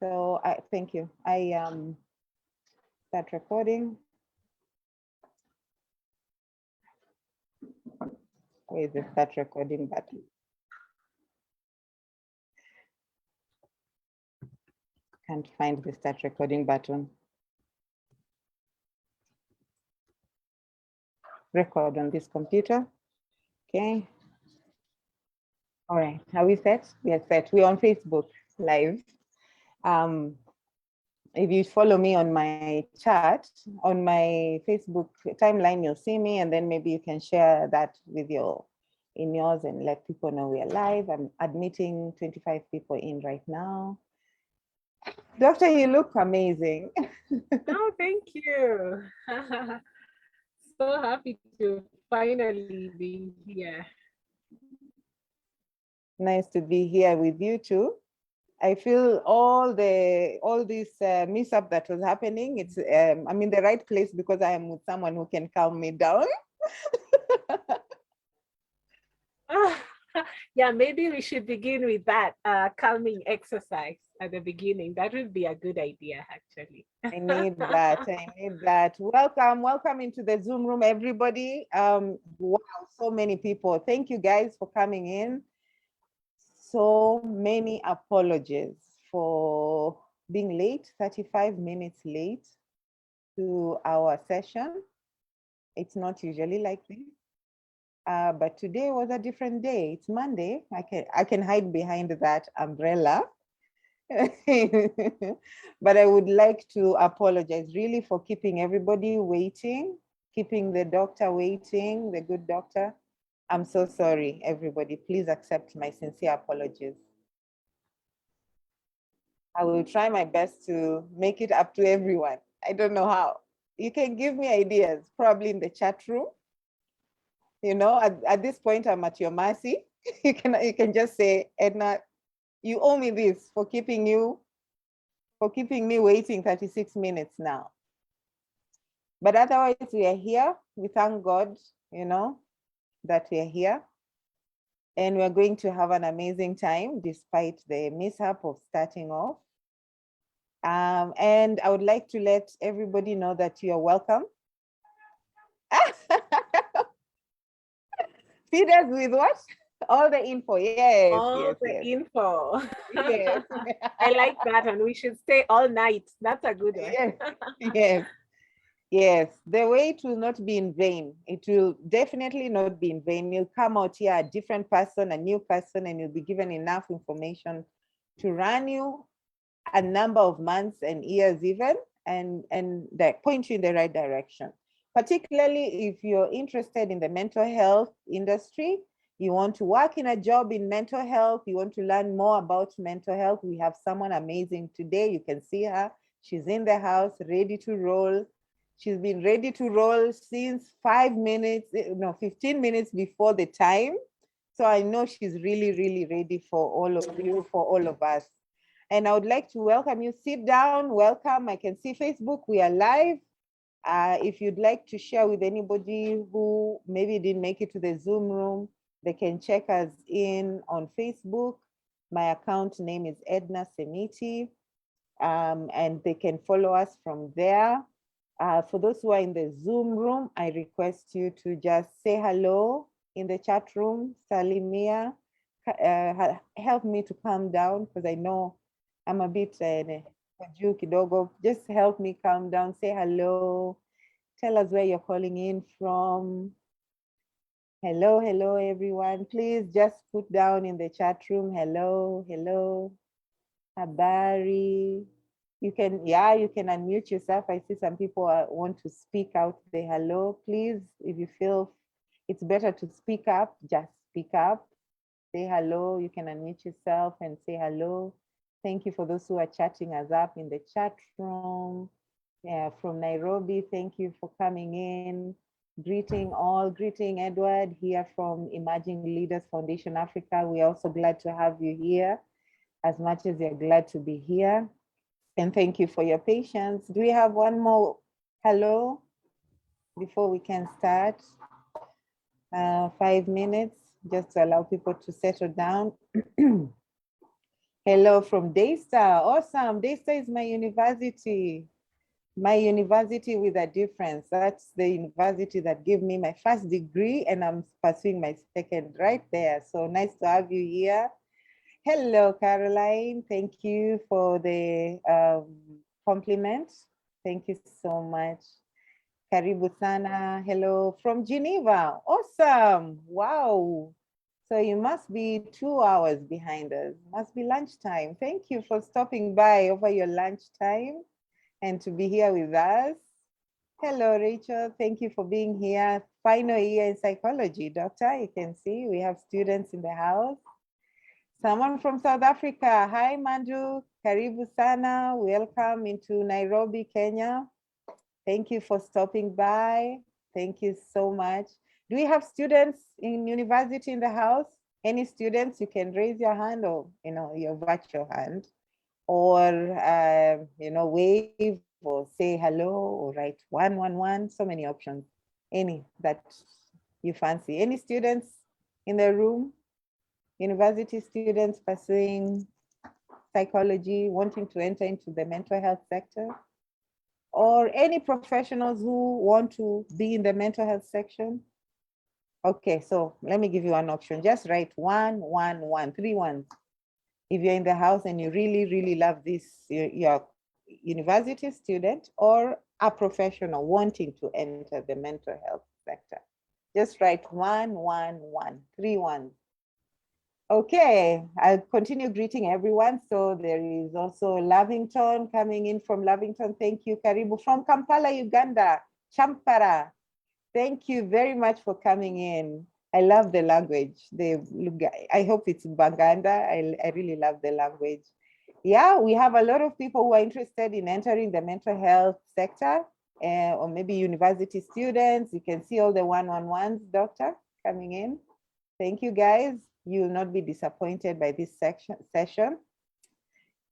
So thank you. I start recording. Where is the start recording button? Can't find the start recording button. Record on this computer. Okay. All right. Are we set? We are set. We're on Facebook Live. If you follow me on my chat, on my Facebook timeline, you'll see me, and then maybe you can share that with in yours and let people know we are live. I'm admitting 25 people in right now. Doctor, you look amazing. Oh, thank you. So happy to finally be here. Nice to be here with you too. I feel all this mishap that was happening. It's I'm in the right place because I am with someone who can calm me down. Yeah, maybe we should begin with that calming exercise at the beginning. That would be a good idea, actually. I need that. I need that. Welcome into the Zoom room, everybody. Wow, so many people. Thank you guys for coming in. So many apologies for being late, 35 minutes late to our session. It's not usually like this. But today was a different day. It's Monday. I can hide behind that umbrella. But I would like to apologize really for keeping everybody waiting, keeping the doctor waiting, the good doctor. I'm so sorry, everybody. Please accept my sincere apologies. I will try my best to make it up to everyone. I don't know how. You can give me ideas, probably in the chat room. You know, at this point, I'm at your mercy. You can just say, Edna, you owe me this for keeping me waiting 36 minutes now. But otherwise, we are here. We thank God, you know, that we are here. And we're going to have an amazing time despite the mishap of starting off. And I would like to let everybody know that you are welcome. Feed us with what? All the info. Yes. All the info. Yes. I like that, and we should stay all night. That's a good one. Yes. Yes. Yes. The wait will not be in vain. It will definitely not be in vain. You'll come out here a different person, a new person, and you'll be given enough information to run you a number of months and years even, and that point you in the right direction. Particularly if you're interested in the mental health industry, you want to work in a job in mental health, you want to learn more about mental health, we have someone amazing today. You can see her. She's in the house, ready to roll. She's been ready to roll since 15 minutes before the time. So I know she's really, really ready for all of you, for all of us. And I would like to welcome you. Sit down, welcome. I can see Facebook, we are live. If you'd like to share with anybody who maybe didn't make it to the Zoom room, they can check us in on Facebook. My account name is Edna Semiti, and they can follow us from there. For those who are in the Zoom room, I request you to just say hello in the chat room. Salimia, help me to calm down because I know I'm a bit kidogo. Just help me calm down. Say hello. Tell us where you're calling in from. Hello, hello, everyone. Please just put down in the chat room. Hello, hello. Habari. You can unmute yourself. I see some people want to speak out the hello. Please, if you feel it's better to speak up, just speak up. Say hello. You can unmute yourself and say hello. Thank you for those who are chatting us up in the chat room. Yeah, from Nairobi, thank you for coming in. Greeting all, greeting Edward here from Emerging Leaders Foundation Africa. We're also glad to have you here, as much as you're glad to be here. And thank you for your patience. Do we have one more hello before we can start? 5 minutes, just to allow people to settle down. Hello from Daystar. Awesome. Daystar is my university with a difference. That's the university that gave me my first degree, and I'm pursuing my second right there. So nice to have you here. Hello, Caroline. Thank you for the compliment. Thank you so much. Karibu sana. Hello from Geneva. Awesome. Wow. So you must be 2 hours behind us. Must be lunchtime. Thank you for stopping by over your lunchtime and to be here with us. Hello, Rachel. Thank you for being here. Final year in psychology, doctor. You can see we have students in the house. Someone from South Africa. Hi, Manju. Karibu sana. Welcome into Nairobi, Kenya. Thank you for stopping by. Thank you so much. Do we have students in university in the house? Any students, you can raise your hand or, your virtual hand, or, wave or say hello or write 111, so many options. Any that you fancy. Any students in the room? University students pursuing psychology, wanting to enter into the mental health sector? Or any professionals who want to be in the mental health section? Okay, so let me give you an option. Just write 111, 3 ones. If you're in the house and you really, really love this, you're a university student or a professional wanting to enter the mental health sector. Just write 111, 3 ones. Okay, I'll continue greeting everyone. So there is also Lavington coming in from Lavington. Thank you, Karibu. From Kampala, Uganda, Champara. Thank you very much for coming in. I love the language. I hope it's Banganda. I really love the language. Yeah, we have a lot of people who are interested in entering the mental health sector, or maybe university students. You can see all the 111s, doctor, coming in. Thank you, guys. You will not be disappointed by this session.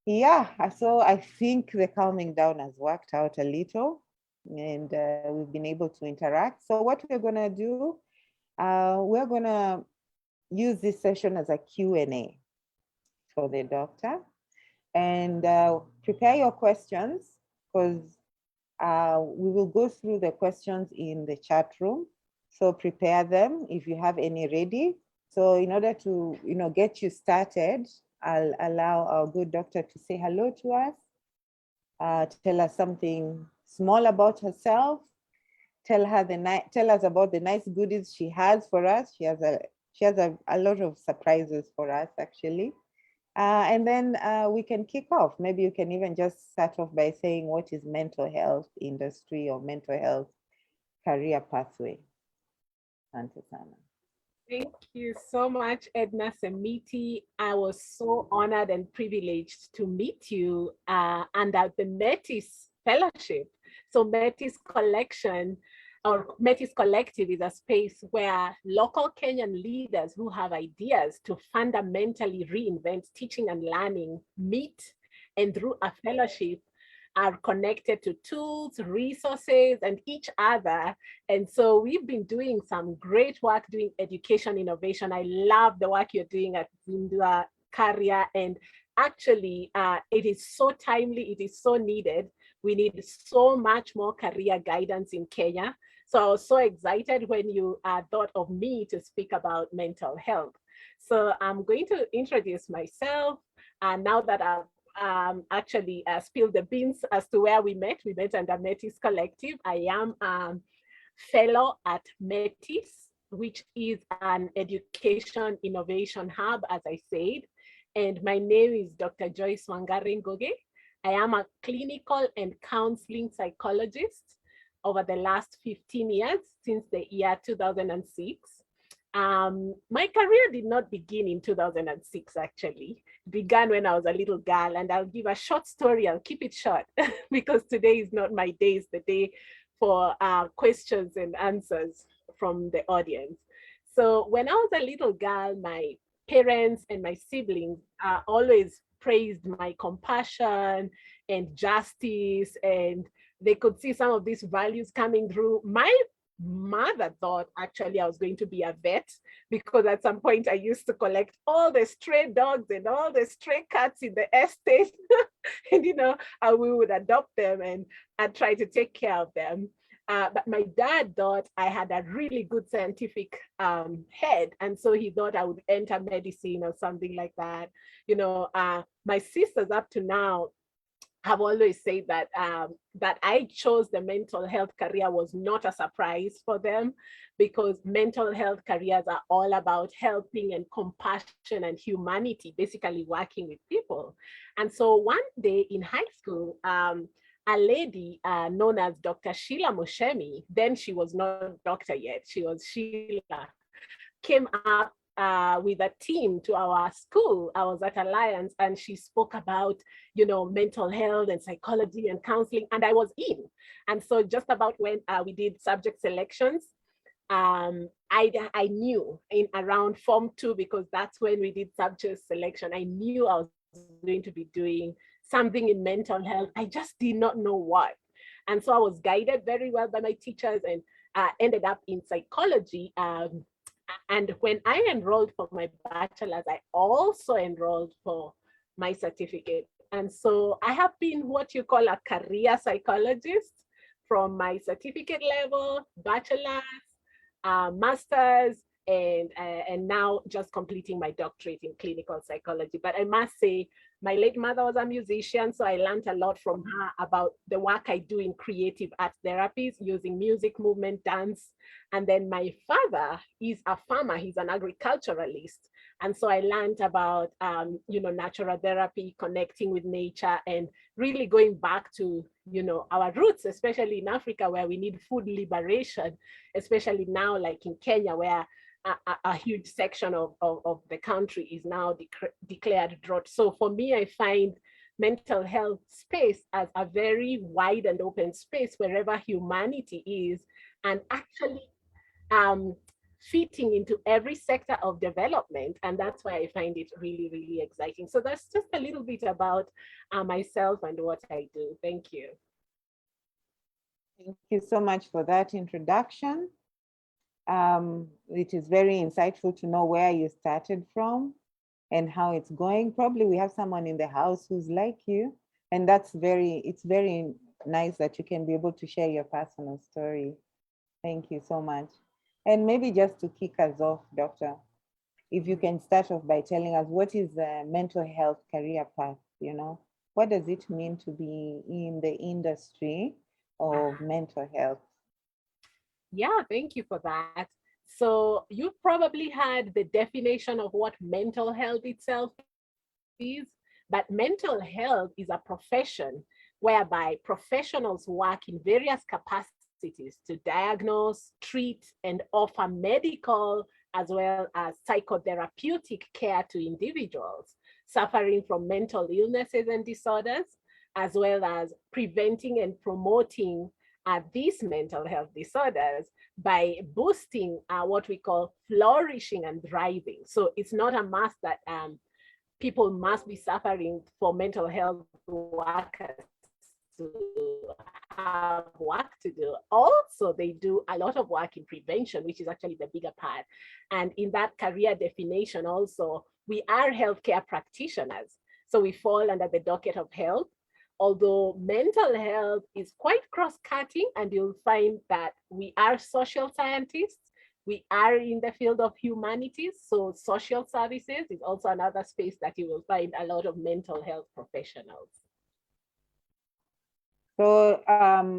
Yeah, so I think the calming down has worked out a little, and we've been able to interact. So what we're gonna do, we're gonna use this session as a Q&A for the doctor, and prepare your questions, because we will go through the questions in the chat room. So prepare them if you have any ready. So in order to get you started, I'll allow our good doctor to say hello to us, tell us something small about herself, tell us about the nice goodies she has for us. She has a lot of surprises for us, actually. And then we can kick off. Maybe you can even just start off by saying what is mental health industry or mental health career pathway. Antasana. Thank you so much, Edna Semiti. I was so honored and privileged to meet you under the Metis Fellowship. So Metis Collection or Metis Collective is a space where local Kenyan leaders who have ideas to fundamentally reinvent teaching and learning meet, and through a fellowship are connected to tools, resources, and each other. And so we've been doing some great work doing education innovation. I love the work you're doing at Zinduakaria. And actually, it is so timely, it is so needed. We need so much more career guidance in Kenya. So I was so excited when you thought of me to speak about mental health. So I'm going to introduce myself. Now that I've actually spilled the beans as to where we met. We met under Metis Collective. I am a fellow at Metis, which is an education innovation hub, as I said. And my name is Dr. Joyce Wangari. I am a clinical and counseling psychologist over the last 15 years, since the year 2006. My career did not begin in 2006, actually. It began when I was a little girl, and I'll give a short story. I'll keep it short because today is not my day, it's the day for questions and answers from the audience. So when I was a little girl, my parents and my siblings always praised my compassion and justice, and they could see some of these values coming through my mother thought actually I was going to be a vet, because at some point I used to collect all the stray dogs and all the stray cats in the estate. And, and we would adopt them and I'd try to take care of them. But my dad thought I had a really good scientific head. And so he thought I would enter medicine or something like that. My sisters up to now have always said that that I chose the mental health career was not a surprise for them, because mental health careers are all about helping and compassion and humanity, basically working with people. And so one day in high school, a lady known as Dr. Sheila Moshemi, then she was not a doctor yet, she was Sheila, came up with a team to our school. I was at Alliance, and she spoke about, mental health and psychology and counseling, and I was in. And so just about when we did subject selections, I knew in around Form 2, because that's when we did subject selection, I knew I was going to be doing something in mental health. I just did not know what. And so I was guided very well by my teachers and ended up in psychology. And when I enrolled for my bachelor's, I also enrolled for my certificate. And so I have been what you call a career psychologist from my certificate level, bachelor's, master's, and now just completing my doctorate in clinical psychology. But I must say, my late mother was a musician, so I learned a lot from her about the work I do in creative art therapies using music, movement, dance. And then my father is a farmer, he's an agriculturalist. And so I learned about, natural therapy, connecting with nature, and really going back to, our roots, especially in Africa, where we need food liberation, especially now, like in Kenya, where a huge section of the country is now declared drought. So for me, I find mental health space as a very wide and open space wherever humanity is, and actually fitting into every sector of development. And that's why I find it really, really exciting. So that's just a little bit about myself and what I do. Thank you. Thank you so much for that introduction. It is very insightful to know where you started from and how it's going. Probably we have someone in the house who's like you, and it's very nice that you can be able to share your personal story. Thank you so much. And maybe just to kick us off, Doctor, if you can start off by telling us, what is the mental health career path? What does it mean to be in the industry of mental health? Yeah, thank you for that. So you've probably heard the definition of what mental health itself is, but mental health is a profession whereby professionals work in various capacities to diagnose, treat, and offer medical as well as psychotherapeutic care to individuals suffering from mental illnesses and disorders, as well as preventing and promoting these mental health disorders by boosting what we call flourishing and thriving. So it's not a must that people must be suffering for mental health workers to have work to do. Also, they do a lot of work in prevention, which is actually the bigger part. And in that career definition also, we are healthcare practitioners. So we fall under the docket of health. Although mental health is quite cross-cutting, and you'll find that we are social scientists, we are in the field of humanities, so social services is also another space that you will find a lot of mental health professionals. So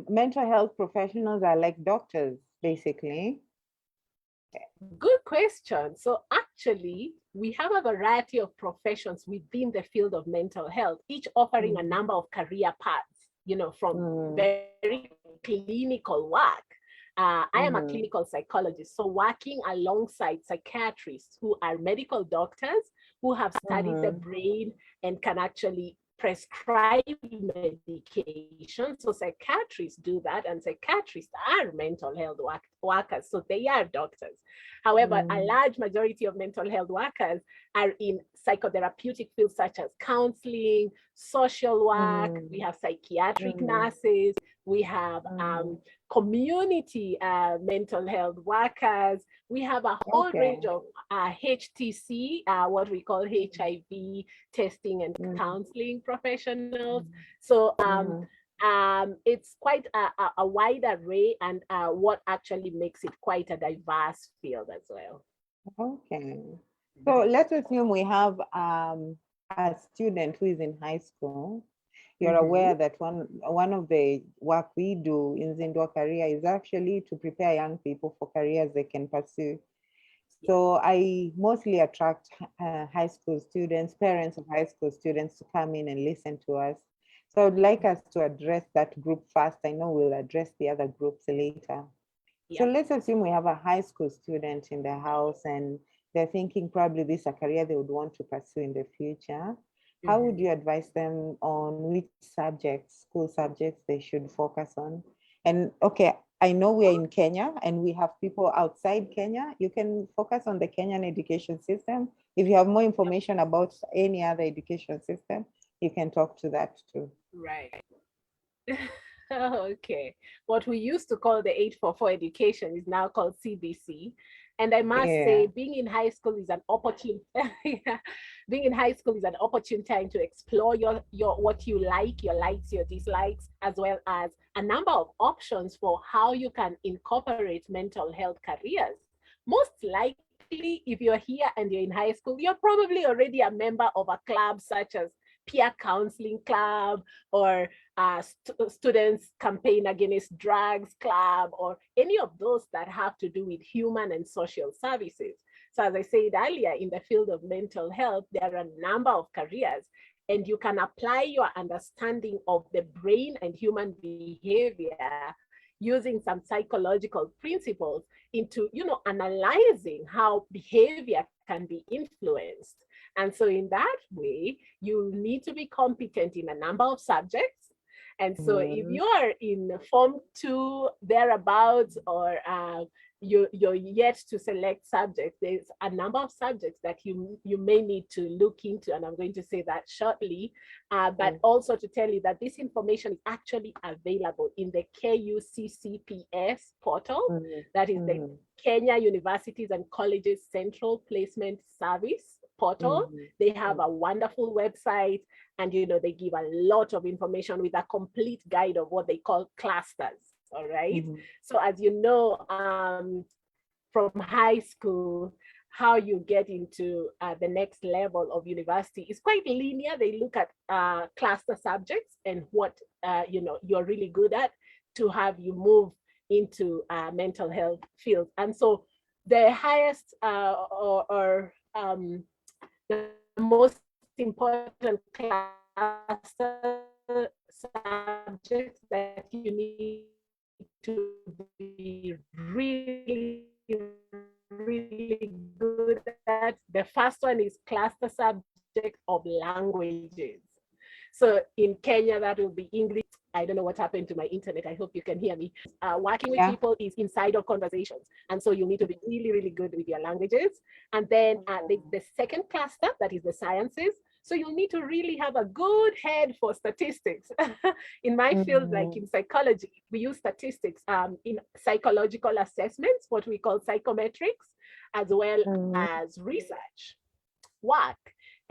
mental health professionals are like doctors, basically. Good question. So actually, we have a variety of professions within the field of mental health, each offering a number of career paths, from very clinical work. I am a clinical psychologist, so working alongside psychiatrists who are medical doctors who have studied the brain and can actually prescribe medication. So psychiatrists do that, and psychiatrists are mental health workers, so they are doctors. However, a large majority of mental health workers are in psychotherapeutic fields such as counseling, social work, we have psychiatric nurses, We have community mental health workers. We have a whole range of HTC, what we call HIV testing and counseling professionals. So it's quite a wide array, and what actually makes it quite a diverse field as well. Okay. So let's assume we have a student who is in high school. You're aware that one of the work we do in Zinduakaria is actually to prepare young people for careers they can pursue. So I mostly attract high school students, parents of high school students, to come in and listen to us. So I'd like us to address that group first. I know we'll address the other groups later. So let's assume we have a high school student in the house and they're thinking probably this is a career they would want to pursue in the future. How would you advise them on which subjects, school subjects, they should focus on? And okay, I know we're in Kenya and we have people outside Kenya. You can focus on the Kenyan education system. If you have more information about any other education system, you can talk to that too. Right. Okay. What we used to call the 844 education is now called CBC. And I must say, being in high school is an opportune being in high school is an opportune time to explore your what you like, your likes, your dislikes, as well as a number of options for how you can incorporate mental health careers. Most likely, if you're here and you're in high school, you're probably already a member of a club such as peer counseling club, or students campaign against drugs club, or any of those that have to do with human and social services. So as I said earlier, in the field of mental health, there are a number of careers, and you can apply your understanding of the brain and human behavior using some psychological principles into, analyzing how behavior can be influenced. And so in that way, you need to be competent in a number of subjects. And so if you are in Form 2, thereabouts, or you're yet to select subjects, there's a number of subjects that you may need to look into, and I'm going to say that shortly, but also to tell you that this information is actually available in the KUCCPS portal, that is the Kenya Universities and Colleges Central Placement Service portal. They have a wonderful website, and they give a lot of information with a complete guide of what they call clusters. All right. So as you know, from high school, how you get into the next level of university is quite linear. They look at cluster subjects and what you're really good at to have you move into mental health field. And so the highest the most important cluster subjects that you need to be really, really good at. The first one is cluster subject of languages. So in Kenya, that will be English. I don't know what happened to my internet. I hope you can hear me. Working with people is inside of conversations. And so you need to be really, really good with your languages. And then the second cluster, that is the sciences. So you'll need to really have a good head for statistics. In my field, like in psychology, we use statistics in psychological assessments, what we call psychometrics, as well as research work.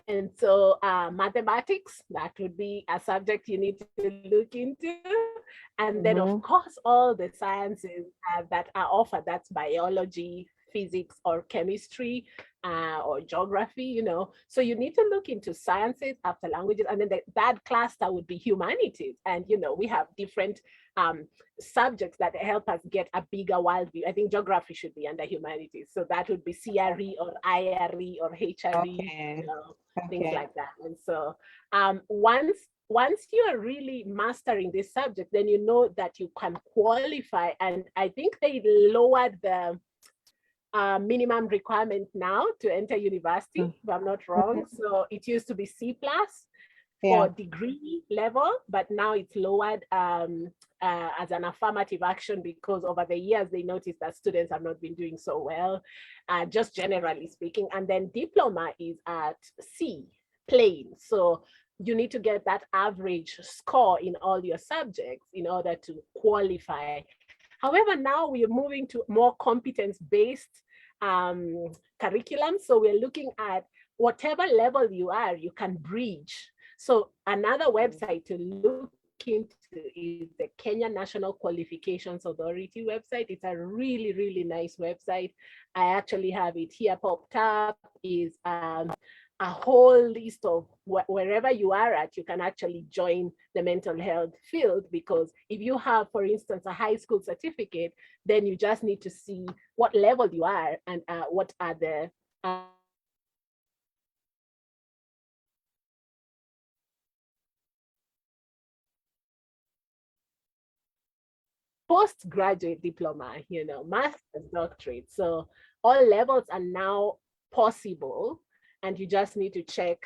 And so mathematics, that would be a subject you need to look into. And then, of course, all the sciences that are offered, that's biology, physics, or chemistry, or geography, So you need to look into sciences after languages. And then that cluster would be humanities. And, we have different subjects that help us get a bigger worldview. I think geography should be under humanities. So that would be CRE or IRE or HRE, things like that. And so once you are really mastering this subject, then you know that you can qualify. And I think they lowered the minimum requirement now to enter university, if I'm not wrong. So it used to be C+ for degree level, but now it's lowered as an affirmative action, because over the years they noticed that students have not been doing so well, just generally speaking. And then diploma is at C, plain. So you need to get that average score in all your subjects in order to qualify. However, now we are moving to more competence-based curriculum. So we're looking at whatever level you are, you can bridge. So another website to look into is the Kenya National Qualifications Authority website. It's a really, really nice website. I actually have it here popped up. Is a whole list of wherever you are at, you can actually join the mental health field, because if you have, for instance, a high school certificate, then you just need to see what level you are and what are the postgraduate diploma, master's, doctorate. So all levels are now possible, and you just need to check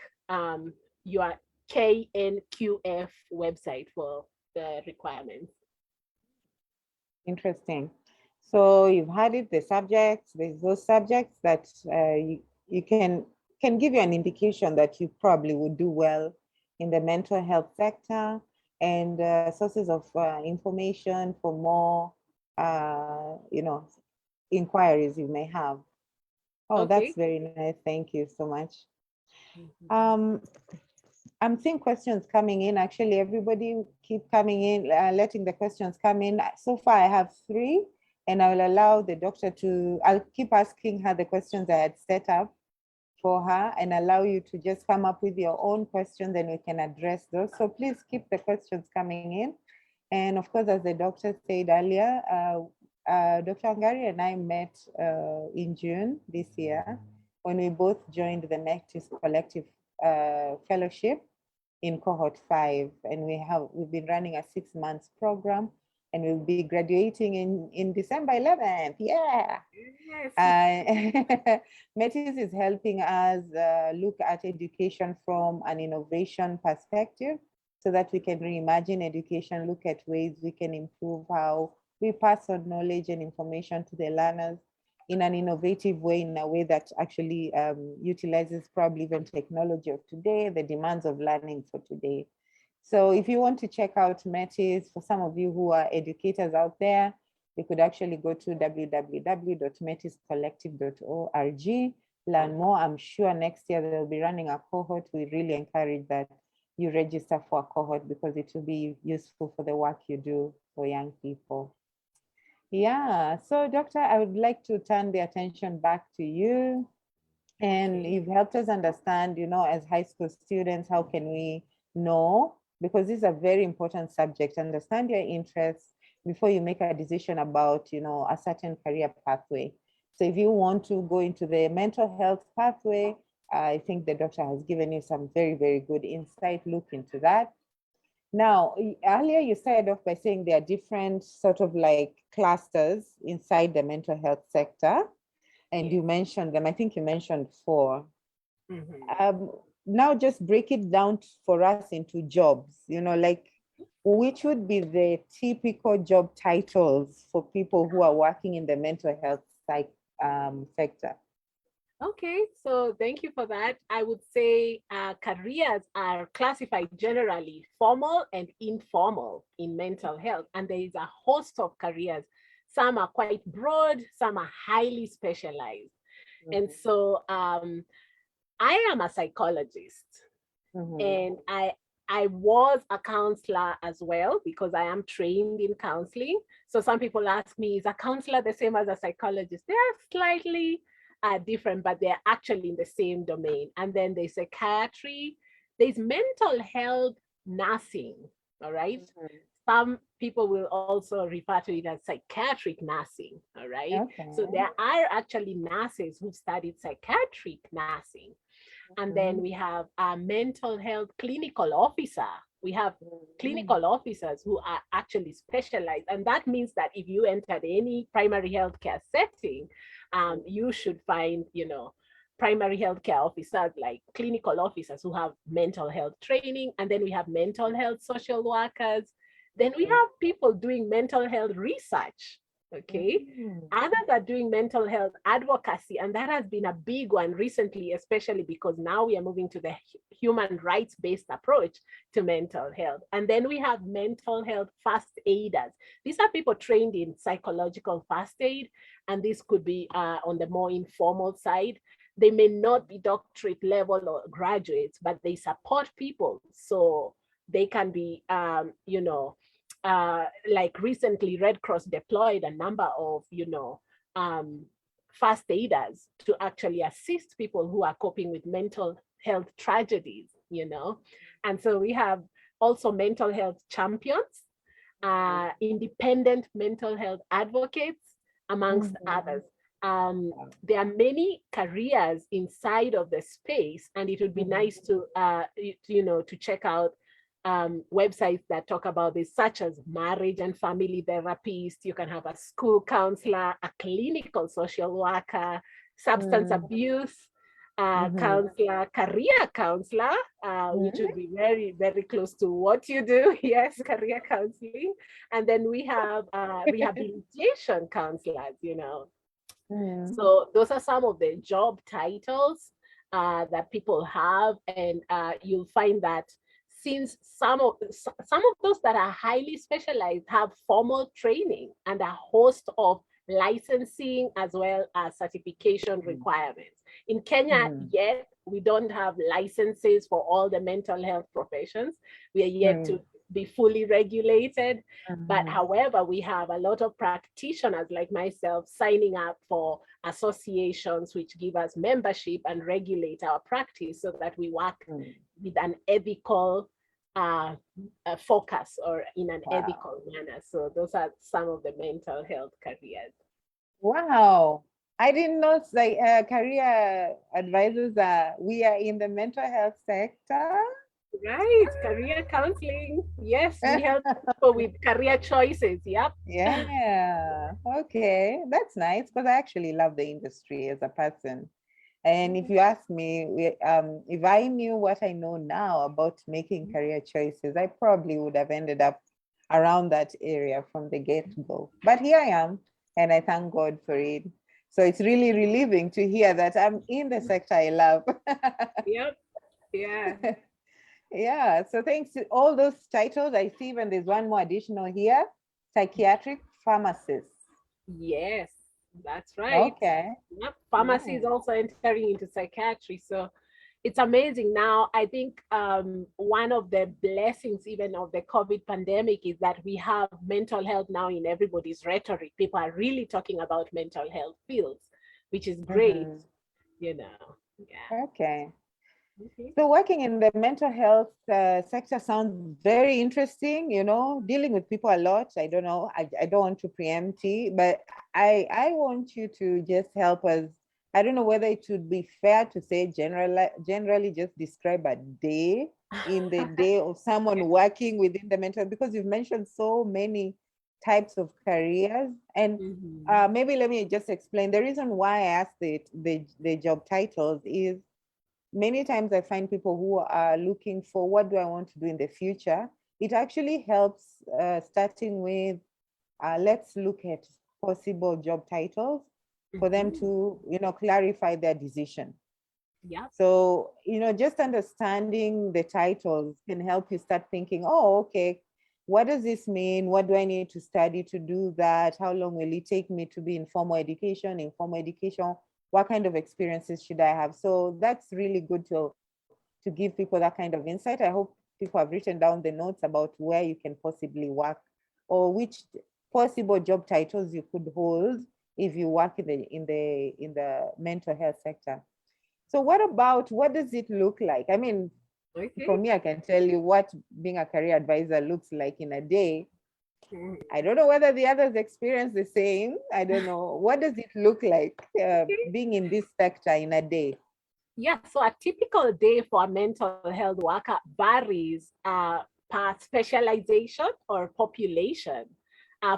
your KNQF website for the requirements. Interesting. So you've had it, the subjects, there's those subjects that you can give you an indication that you probably would do well in the mental health sector, and sources of information for more, inquiries you may have. Oh, Okay. that's very nice. Thank you so much. I'm seeing questions coming in. Actually, everybody keep coming in, letting the questions come in. So far, I have 3, and I will allow the doctor to, I'll keep asking her the questions I had set up for her, and allow you to just come up with your own questions, and we can address those. So please keep the questions coming in. And of course, as the doctor said earlier, Dr. Wangari and I met in June this year when we both joined the Metis Collective Fellowship in cohort 5, and we've been running a 6-month program, and we'll be graduating in December 11th. Yeah. Yes. Metis is helping us look at education from an innovation perspective, so that we can reimagine education, look at ways we can improve how we pass on knowledge and information to the learners in an innovative way, in a way that actually utilizes probably even technology of today, the demands of learning for today. So if you want to check out Metis, for some of you who are educators out there, you could actually go to www.metiscollective.org, learn more. I'm sure next year they'll be running a cohort. We really encourage that you register for a cohort, because it will be useful for the work you do for young people. Yeah, so doctor, I would like to turn the attention back to you. And you've helped us understand, as high school students, how can we know, because this is a very important subject, understand your interests before you make a decision about, a certain career pathway. So if you want to go into the mental health pathway, I think the doctor has given you some very, very good insight. Look into that. Now, earlier you started off by saying there are different sort of like clusters inside the mental health sector, and you mentioned them. I think you mentioned 4. Now just break it down for us into jobs, like which would be the typical job titles for people who are working in the mental health sector? Okay, so thank you for that. I would say careers are classified generally formal and informal in mental health, and there is a host of careers. Some are quite broad, some are highly specialized. And so I am a psychologist, and I was a counselor as well, because I am trained in counseling. So some people ask me, is a counselor the same as a psychologist? They are slightly different, but they're actually in the same domain. And then there's psychiatry, there's mental health nursing, all right? Some people will also refer to it as psychiatric nursing, all right? Okay. So there are actually nurses who studied psychiatric nursing. And then we have a mental health clinical officer. We have clinical officers who are actually specialized. And that means that if you entered any primary healthcare setting, you should find, primary healthcare officers, like clinical officers who have mental health training. And then we have mental health social workers. Then we have people doing mental health research. Okay. Others are doing mental health advocacy, and that has been a big one recently, especially because now we are moving to the human rights-based approach to mental health. And then we have mental health first aiders. These are people trained in psychological first aid, and this could be on the more informal side. They may not be doctorate level or graduates, but they support people. So they can be, like recently Red Cross deployed a number of, first aiders to actually assist people who are coping with mental health tragedies, And so we have also mental health champions, independent mental health advocates, amongst others. There are many careers inside of the space, and it would be nice to, to check out websites that talk about this, such as marriage and family therapist. You can have a school counselor, a clinical social worker, substance abuse counselor, career counselor, which would be very, very close to what you do. Yes, career counseling. And then we have rehabilitation counselors, So those are some of the job titles that people have. And you'll find that since some of those that are highly specialized have formal training and a host of licensing as well as certification requirements. In Kenya, yet we don't have licenses for all the mental health professions. We are yet to be fully regulated. But however, we have a lot of practitioners like myself signing up for associations which give us membership and regulate our practice so that we work with an ethical focus or in an ethical manner. So those are some of the mental health careers. Wow. I didn't know career advisors we are in the mental health sector. Right, career counseling. Yes, we help people with career choices. Yep. Yeah. Okay, that's nice because I actually love the industry as a person. And if you ask me, if I knew what I know now about making career choices, I probably would have ended up around that area from the get-go. But here I am, and I thank God for it. So it's really relieving to hear that I'm in the sector I love. Yep. Yeah. Yeah. So thanks to all those titles, I see even there's one more additional here, psychiatric pharmacist. Yes, that's right. Okay. Yep. Pharmacy is also entering into psychiatry. So it's amazing. Now, I think one of the blessings even of the COVID pandemic is that we have mental health now in everybody's rhetoric. People are really talking about mental health fields, which is great, Yeah. Okay. So working in the mental health sector sounds very interesting, dealing with people a lot. I don't know, I don't want to preempt it, but I want you to just help us. I don't know whether it would be fair to say generally just describe a day in the day of someone working within the mental, because you've mentioned so many types of careers. And maybe let me just explain. The reason why I asked the job titles is many times I find people who are looking for what do I want to do in the future. It actually helps starting with, let's look at possible job titles for them to, clarify their decision. Yeah. So, just understanding the titles can help you start thinking, oh, okay, what does this mean? What do I need to study to do that? How long will it take me to be in formal education, informal education? What kind of experiences should I have? So that's really good to give people that kind of insight. I hope people have written down the notes about where you can possibly work or which possible job titles you could hold if you work in the mental health sector. So what does it look like? I mean, for me, I can tell you what being a career advisor looks like in a day. I don't know whether the others experience the same. I don't know. What does it look like being in this sector in a day? Yeah, so a typical day for a mental health worker varies per specialization or population.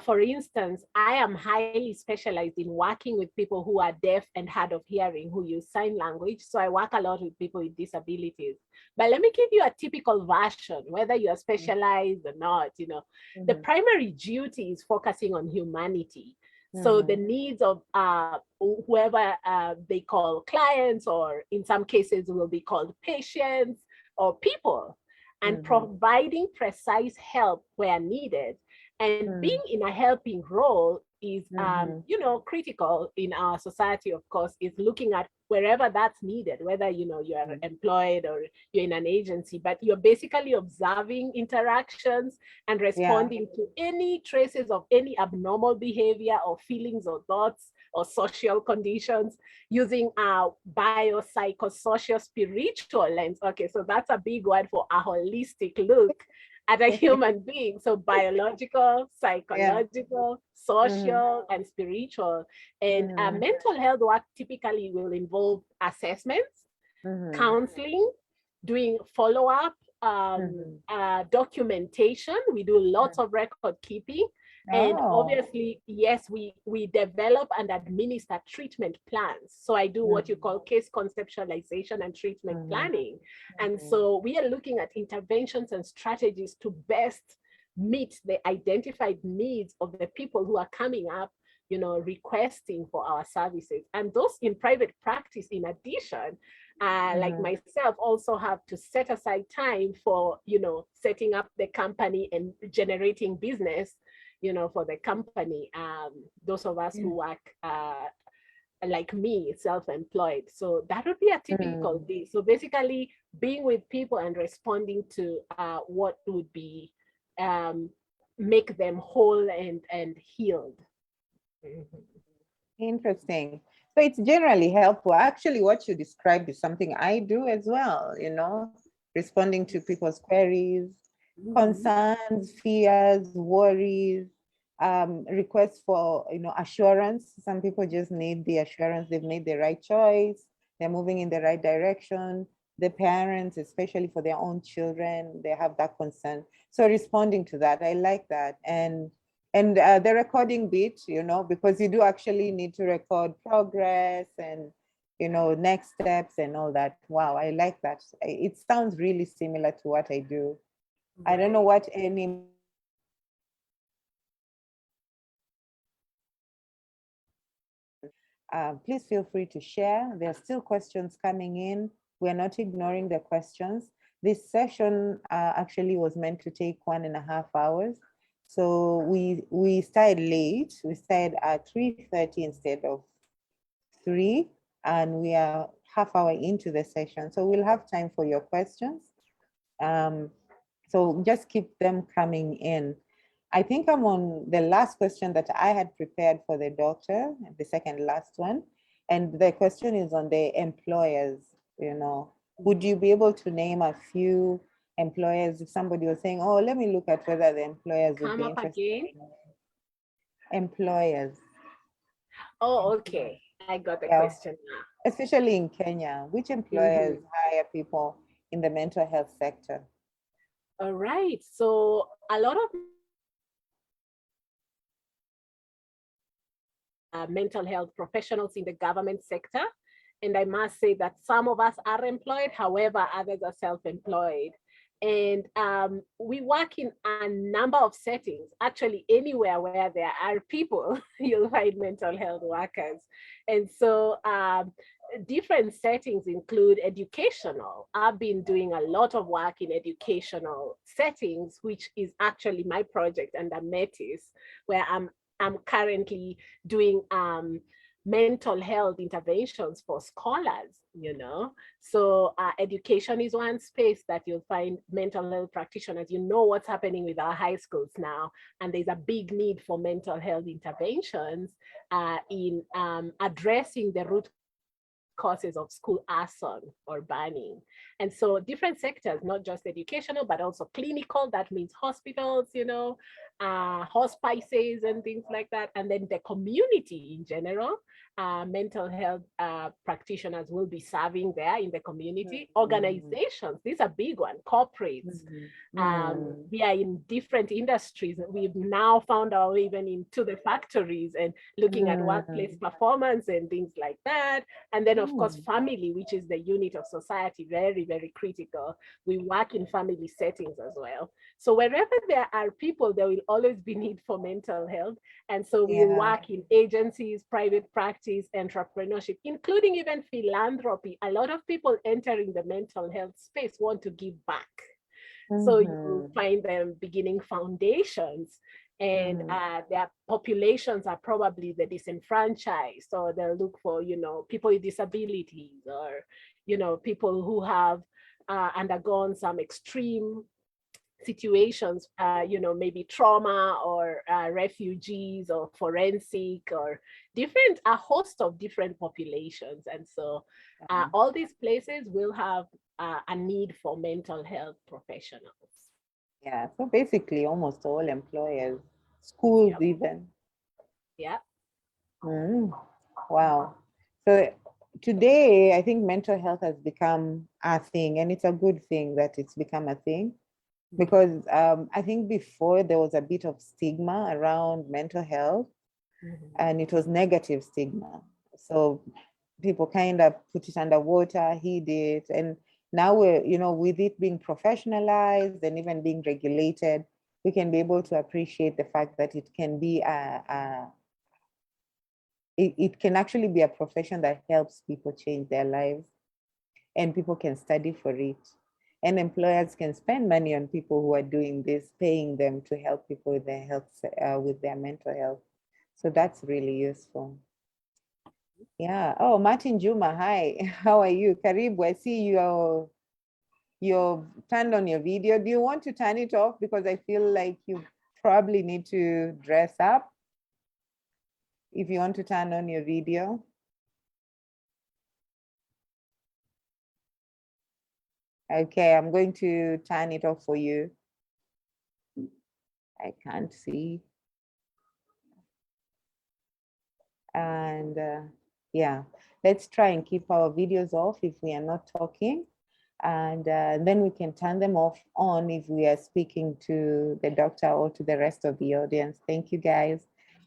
For instance, I am highly specialized in working with people who are deaf and hard of hearing, who use sign language. So I work a lot with people with disabilities. But let me give you a typical version, whether you are specialized or not. The primary duty is focusing on humanity. So the needs of whoever they call clients, or in some cases will be called patients or people, and providing precise help where needed. And being in a helping role is, critical in our society, of course, is looking at wherever that's needed, whether, you are employed or you're in an agency, but you're basically observing interactions and responding to any traces of any abnormal behavior or feelings or thoughts or social conditions using our biopsychosocial spiritual lens. Okay, so that's a big word for a holistic look at a human being. So biological, psychological, social, and spiritual. And mental health work typically will involve assessments, counseling, doing follow-up, documentation. We do lots of record keeping. And obviously, yes, we develop and administer treatment plans. So I do what you call case conceptualization and treatment planning. And so we are looking at interventions and strategies to best meet the identified needs of the people who are coming up, requesting for our services. And those in private practice, in addition, like myself, also have to set aside time for, setting up the company and generating business, for the company. Those of us who work like me, self-employed. So that would be a typical day. So basically being with people and responding to what would be make them whole and healed. Interesting. So it's generally helpful. Actually, what you described is something I do as well, responding to people's queries, concerns, fears, worries, requests for, assurance. Some people just need the assurance they've made the right choice, they're moving in the right direction. The parents, especially for their own children, they have that concern. So responding to that, I like that. And the recording bit, because you do actually need to record progress and, next steps and all that. Wow, I like that. It sounds really similar to what I do. I don't know what any please feel free to share. There are still questions coming in. We're not ignoring the questions. This session actually was meant to take 1.5 hours. So we started late. We started at 3:30 instead of 3, and we are half hour into the session. So we'll have time for your questions. So just keep them coming in. I think I'm on the last question that I had prepared for the doctor, the second last one. And the question is on the employers, Would you be able to name a few employers if somebody was saying, oh, let me look at whether the employers would be interested in employers. Oh, okay. I got the question now. Especially in Kenya, which employers hire people in the mental health sector? All right. So a lot of mental health professionals in the government sector. And I must say that some of us are employed, however, others are self-employed. And we work in a number of settings. Actually, anywhere where there are people, you'll find mental health workers. And so different settings include educational. I've been doing a lot of work in educational settings, which is actually my project under Metis, where I'm currently doing mental health interventions for scholars, So education is one space that you'll find mental health practitioners. What's happening with our high schools now, and there's a big need for mental health interventions in addressing the root causes of school arson or burning. And so different sectors, not just educational, but also clinical, that means hospitals, hospices and things like that. And then the community in general, mental health practitioners will be serving there in the community. Organizations, these are big ones, corporates. We are in different industries. We've now found our way even into the factories and looking at workplace performance and things like that. And then of course, family, which is the unit of society, very, very critical. We work in family settings as well. So wherever there are people, there will always be need for mental health. And so we Yeah. work in agencies, private practice, entrepreneurship, including even philanthropy. A lot of people entering the mental health space want to give back. So you find them beginning foundations, and their populations are probably the disenfranchised, or they'll look for, people with disabilities, or, people who have undergone some extreme situations, maybe trauma, or refugees, or forensic, or a host of different populations. And so all these places will have a need for mental health professionals. Yeah, so basically almost all employers, schools Yep. even. Yeah. Wow. So today, I think mental health has become a thing, and it's a good thing that it's become a thing, because I think before there was a bit of stigma around mental health, and it was negative stigma. So people kind of put it underwater, hid it, and now we're, with it being professionalized and even being regulated, we can be able to appreciate the fact that it can be it can actually be a profession that helps people change their lives, and people can study for it. And employers can spend money on people who are doing this, paying them to help people with their health, with their mental health. So that's really useful. Yeah. Oh, Martin Juma, hi. How are you? Karibu, I see you've turned on your video. Do you want to turn it off? Because I feel like you probably need to dress up if you want to turn on your video. Okay, I'm going to turn it off for you. I can't see. And yeah, let's try and keep our videos off if we are not talking. And then we can turn them off on if we are speaking to the doctor or to the rest of the audience. Thank you, guys.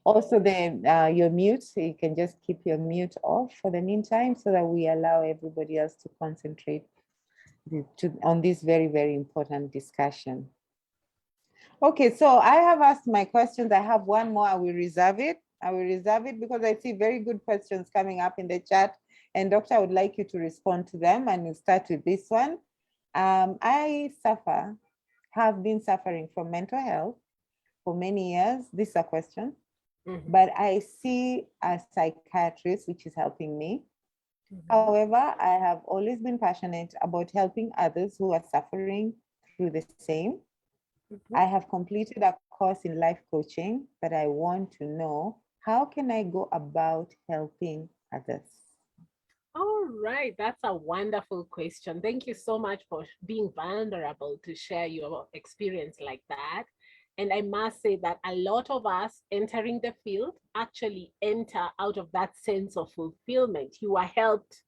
Also, your mute, so you can just keep your mute off for the meantime, so that we allow everybody else to concentrate on this very, very important discussion. Okay, so I have asked my questions. I have one more. I will reserve it. Because I see very good questions coming up in the chat. And doctor, I would like you to respond to them. And we'll start with this one. I have been suffering from mental health for many years. This is a question. But I see a psychiatrist, which is helping me. However, I have always been passionate about helping others who are suffering through the same. I have completed a course in life coaching, but I want to know, how can I go about helping others? All right, that's a wonderful question. Thank you so much for being vulnerable to share your experience like that. And I must say that a lot of us entering the field actually enter out of that sense of fulfillment. You are helped,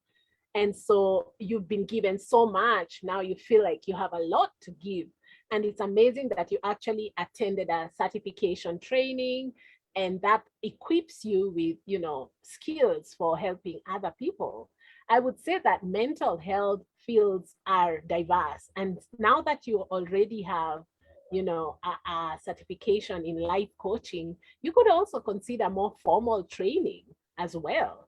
and so you've been given so much. Now you feel like you have a lot to give. And it's amazing that you actually attended a certification training, and that equips you with, skills for helping other people. I would say that mental health fields are diverse. And now that you already have, a certification in life coaching, you could also consider more formal training as well.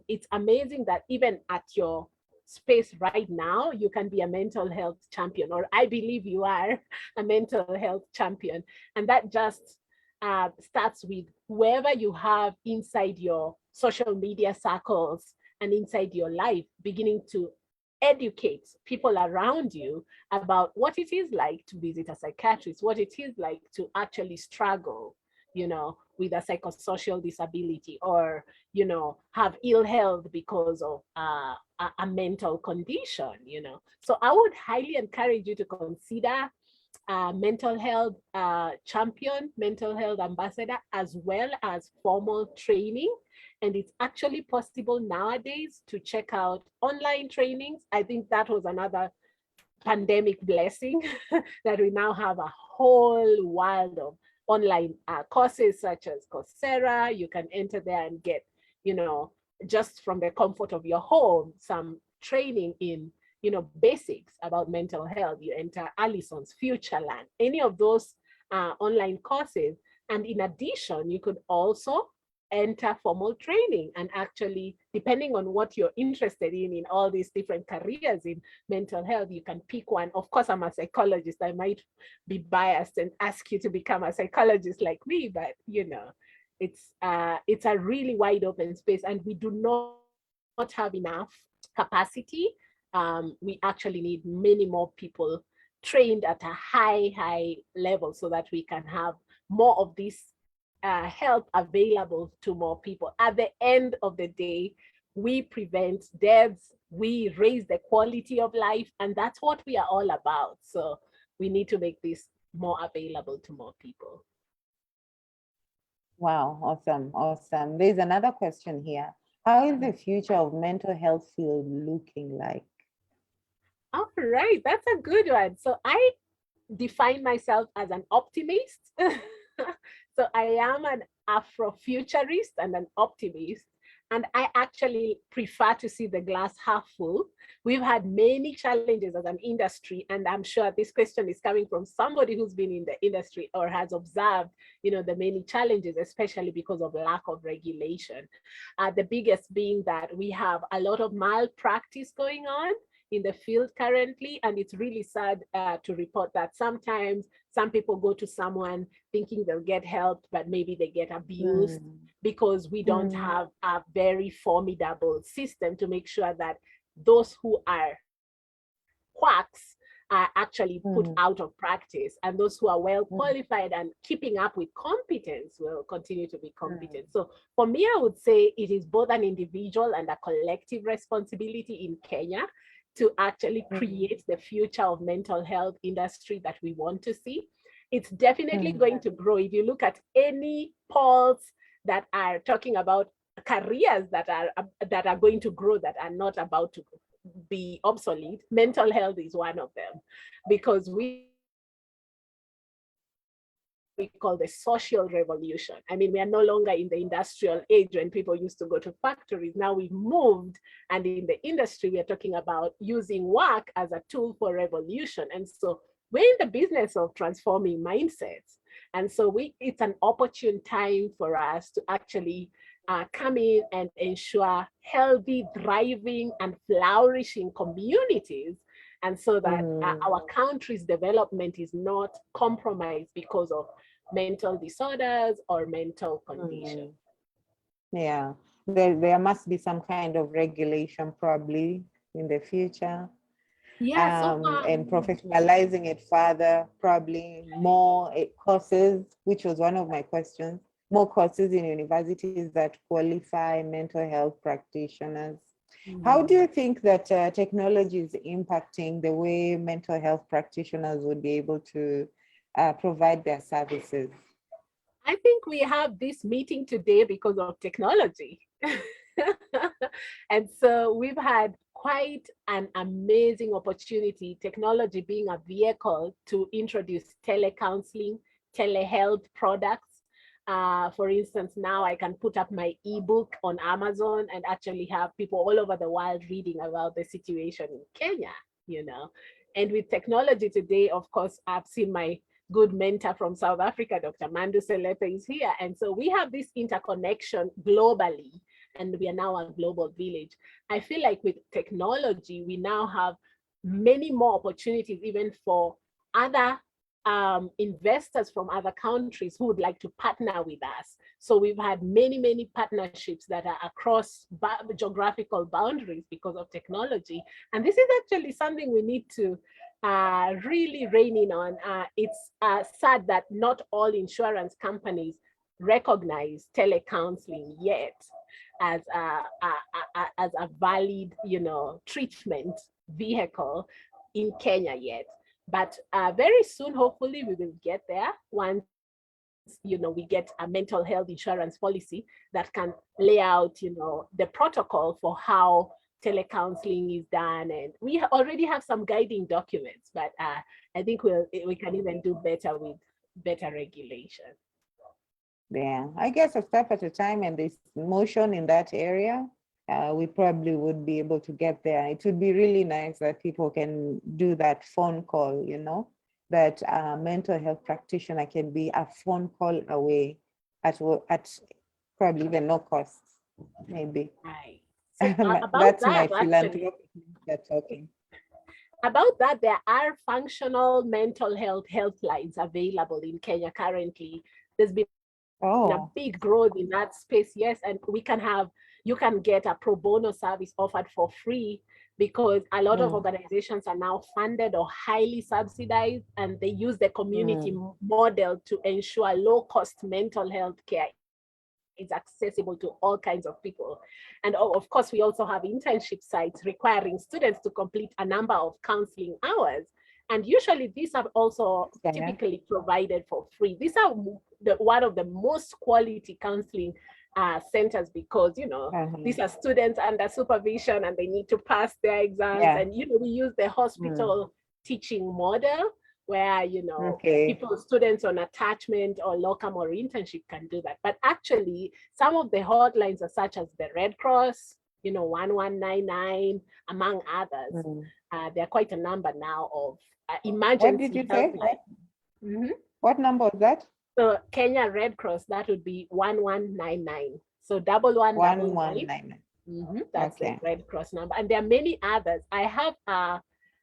It's amazing that even at your space right now, you can be a mental health champion, or I believe you are a mental health champion. And that just starts with whoever you have inside your social media circles and inside your life, beginning to educate people around you about what it is like to visit a psychiatrist, what it is like to actually struggle, with a psychosocial disability, or, have ill health because of a mental condition, So I would highly encourage you to consider mental health champion, mental health ambassador, as well as formal training. And it's actually possible nowadays to check out online trainings. I think that was another pandemic blessing that we now have a whole world of online courses such as Coursera. You can enter there and get, just from the comfort of your home, some training in, basics about mental health. You enter Allison's Futureland, any of those online courses. And in addition, you could also enter formal training, and actually, depending on what you're interested in all these different careers in mental health, you can pick one. Of course, I'm a psychologist. I might be biased and ask you to become a psychologist like me, but it's a really wide open space, and we do not have enough capacity. We actually need many more people trained at a high level so that we can have more of this help available to more people. At the end of the day, we prevent deaths, we raise the quality of life, and that's what we are all about. So we need to make this more available to more people. Wow, awesome, awesome. There's another question here. How is the future of mental health field looking like? All right, that's a good one. So I define myself as an optimist. So I am an Afrofuturist and an optimist. And I actually prefer to see the glass half full. We've had many challenges as an industry, and I'm sure this question is coming from somebody who's been in the industry or has observed, the many challenges, especially because of lack of regulation. The biggest being that we have a lot of malpractice going on in the field currently, and it's really sad to report that sometimes some people go to someone thinking they'll get help, but maybe they get abused because we don't have a very formidable system to make sure that those who are quacks are actually put out of practice, and those who are well qualified and keeping up with competence will continue to be competent. So for me, I would say it is both an individual and a collective responsibility in Kenya to actually create the future of mental health industry that we want to see. It's definitely going to grow. If you look at any polls that are talking about careers that are going to grow, that are not about to be obsolete, mental health is one of them, because we call the social revolution. I mean, we are no longer in the industrial age when people used to go to factories. Now we've moved, and in the industry, we are talking about using work as a tool for revolution. And so we're in the business of transforming mindsets. And so it's an opportune time for us to actually come in and ensure healthy, thriving, and flourishing communities. And so that our country's development is not compromised because of mental disorders or mental conditions. Yeah, there must be some kind of regulation probably in the future. Yeah, And professionalizing it further, probably more courses, which was one of my questions, more courses in universities that qualify mental health practitioners. How do you think that technology is impacting the way mental health practitioners would be able to provide their services? I think we have this meeting today because of technology. And so we've had quite an amazing opportunity, technology being a vehicle to introduce telecounseling, telehealth products. For instance, now I can put up my ebook on Amazon and actually have people all over the world reading about the situation in Kenya, And with technology today, of course, I've seen my good mentor from South Africa, Dr. Mandu Selepe, is here. And so we have this interconnection globally, and we are now a global village. I feel like with technology, we now have many more opportunities, even for other investors from other countries who would like to partner with us. So we've had many partnerships that are across geographical boundaries because of technology. And this is actually something we need to really rein in on. It's sad that not all insurance companies recognize telecounseling yet as a valid, treatment vehicle in Kenya yet. But very soon, hopefully, we will get there once we get a mental health insurance policy that can lay out, the protocol for how telecounseling is done. And we already have some guiding documents, but I think we can even do better with better regulation. Yeah, I guess a step at a time, and there's motion in that area. We probably would be able to get there. It would be really nice that people can do that phone call, that a mental health practitioner can be a phone call away at probably even no cost, maybe. Right. So about That's my that, actually, philanthropic talking. about that, there are functional mental health helplines available in Kenya currently. There's been a Oh, big growth in that space, yes, and you can get a pro bono service offered for free because a lot of organizations are now funded or highly subsidized, and they use the community model to ensure low cost mental health care is accessible to all kinds of people. And of course, we also have internship sites requiring students to complete a number of counseling hours. And usually these are also typically provided for free. These are one of the most quality counseling centers because, these are students under supervision and they need to pass their exams. And, we use the hospital teaching model where, students on attachment or locum or internship can do that. But actually, some of the hotlines are such as the Red Cross, 1199, among others. There are quite a number now of emergency. What did you say? What number was that? So Kenya Red Cross, that would be 1199. So 1199. That's the Red Cross number. And there are many others. I have a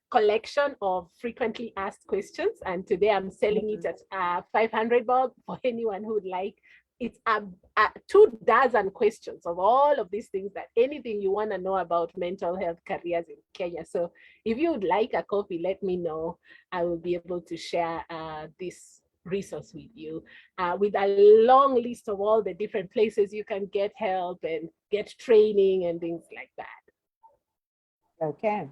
collection of frequently asked questions, and today I'm selling it at 500 bob for anyone who would like. It's 24 questions of all of these things, that anything you want to know about mental health careers in Kenya. So if you would like a copy, let me know. I will be able to share this resource with you with a long list of all the different places you can get help and get training and things like that. Okay.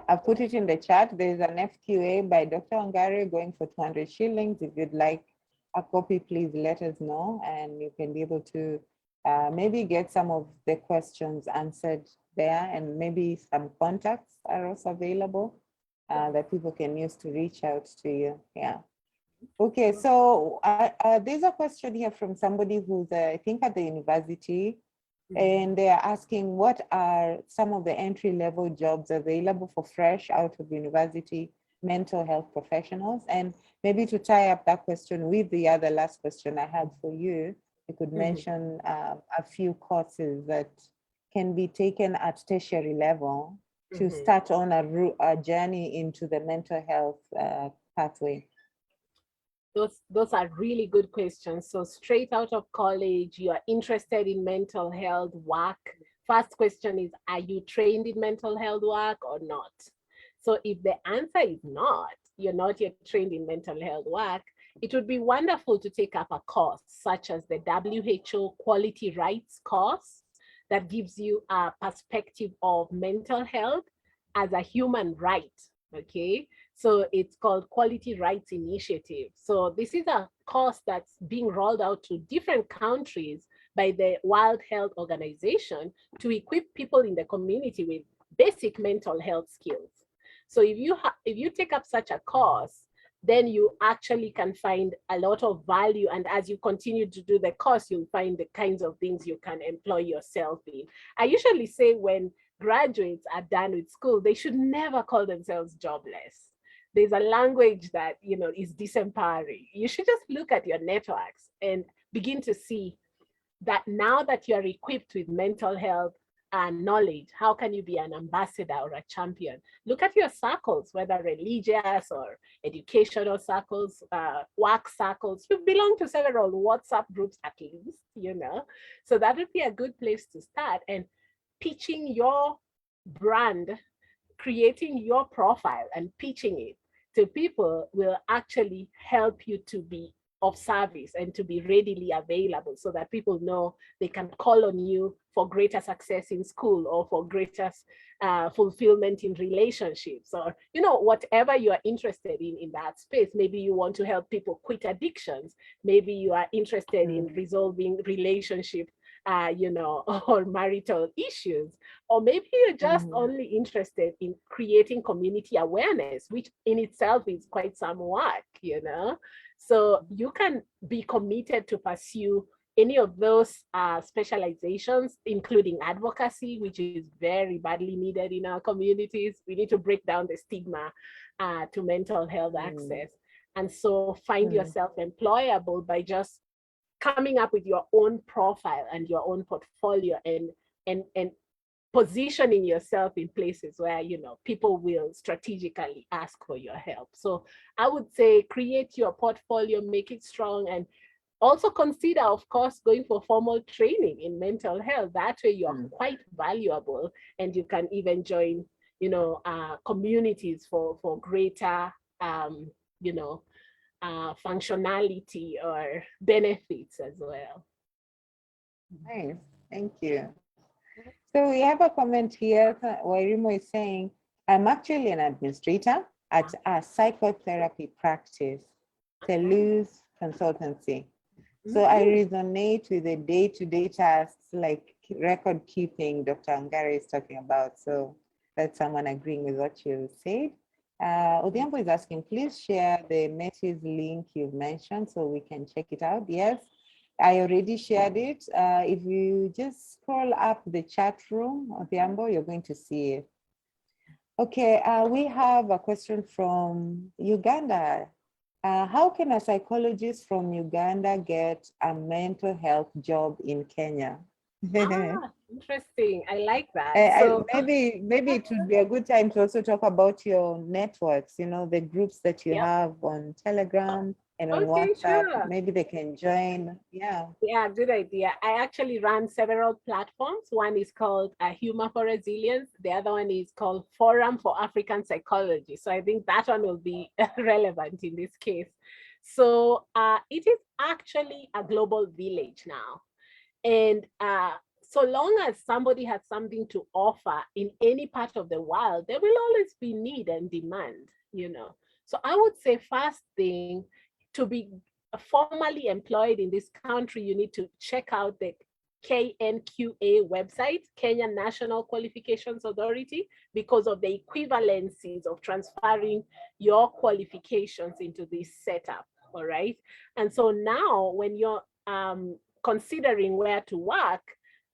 I've put it in the chat. There's an FQA by Dr. Wangari going for 200 shillings. If you'd like a copy, please let us know, and you can be able to maybe get some of the questions answered there, and maybe some contacts are also available that people can use to reach out to you. Yeah. Okay, so there's a question here from somebody who's, I think, at the university. And they are asking, what are some of the entry-level jobs available for fresh out of university mental health professionals? And maybe to tie up that question with the other last question I had for you, you could mention a few courses that can be taken at tertiary level to start on a journey into the mental health pathway. Those are really good questions. So straight out of college, you are interested in mental health work. First question is, are you trained in mental health work or not? So if the answer is not, you're not yet trained in mental health work, it would be wonderful to take up a course such as the WHO Quality Rights course that gives you a perspective of mental health as a human right, okay? So it's called Quality Rights Initiative. So this is a course that's being rolled out to different countries by the World Health Organization to equip people in the community with basic mental health skills. So if you take up such a course, then you actually can find a lot of value. And as you continue to do the course, you'll find the kinds of things you can employ yourself in. I usually say when graduates are done with school, they should never call themselves jobless. There's a language that, is disempowering. You should just look at your networks and begin to see that now that you're equipped with mental health and knowledge, how can you be an ambassador or a champion? Look at your circles, whether religious or educational circles, work circles. You belong to several WhatsApp groups at least, So that would be a good place to start. And pitching your brand, creating your profile and pitching it to people will actually help you to be of service and to be readily available so that people know they can call on you for greater success in school or for greater fulfillment in relationships, or whatever you are interested in that space. Maybe you want to help people quit addictions. Maybe you are interested in resolving relationship or marital issues, or maybe you're just only interested in creating community awareness, which in itself is quite some work, So you can be committed to pursue any of those specializations, including advocacy, which is very badly needed in our communities. We need to break down the stigma to mental health access. And so find yourself employable by just coming up with your own profile and your own portfolio, and positioning yourself in places where, you know, people will strategically ask for your help. So I would say create your portfolio, make it strong, and also consider, of course, going for formal training in mental health. That way you're quite valuable, and you can even join, you know, communities for greater, you know, functionality or benefits as well. Nice, thank you. So we have a comment here. Wairimo is saying, I'm actually an administrator at a psychotherapy practice, Toulouse Consultancy. So I resonate with the day-to-day tasks like record keeping Dr. Wangari is talking about. So that's someone agreeing with what you said. Odhiambo is asking, please share the Metis link you've mentioned so we can check it out. Yes, I already shared it. If you just scroll up the chat room, Odhiambo, you're going to see it. Okay, we have a question from Uganda. How can a psychologist from Uganda get a mental health job in Kenya? Interesting. I like that. So maybe it would be a good time to also talk about your networks, you know, the groups that you have on Telegram and on WhatsApp. Sure. Maybe they can join. Yeah, good idea. I actually run several platforms. One is called Humor for Resilience. The other one is called Forum for African Psychology. So I think that one will be relevant in this case. So it is actually a global village now. And so long as somebody has something to offer in any part of the world, there will always be need and demand, you know. So I would say first thing, to be formally employed in this country, you need to check out the KNQA website, Kenya National Qualifications Authority, because of the equivalencies of transferring your qualifications into this setup, all right? And so now when you're considering where to work,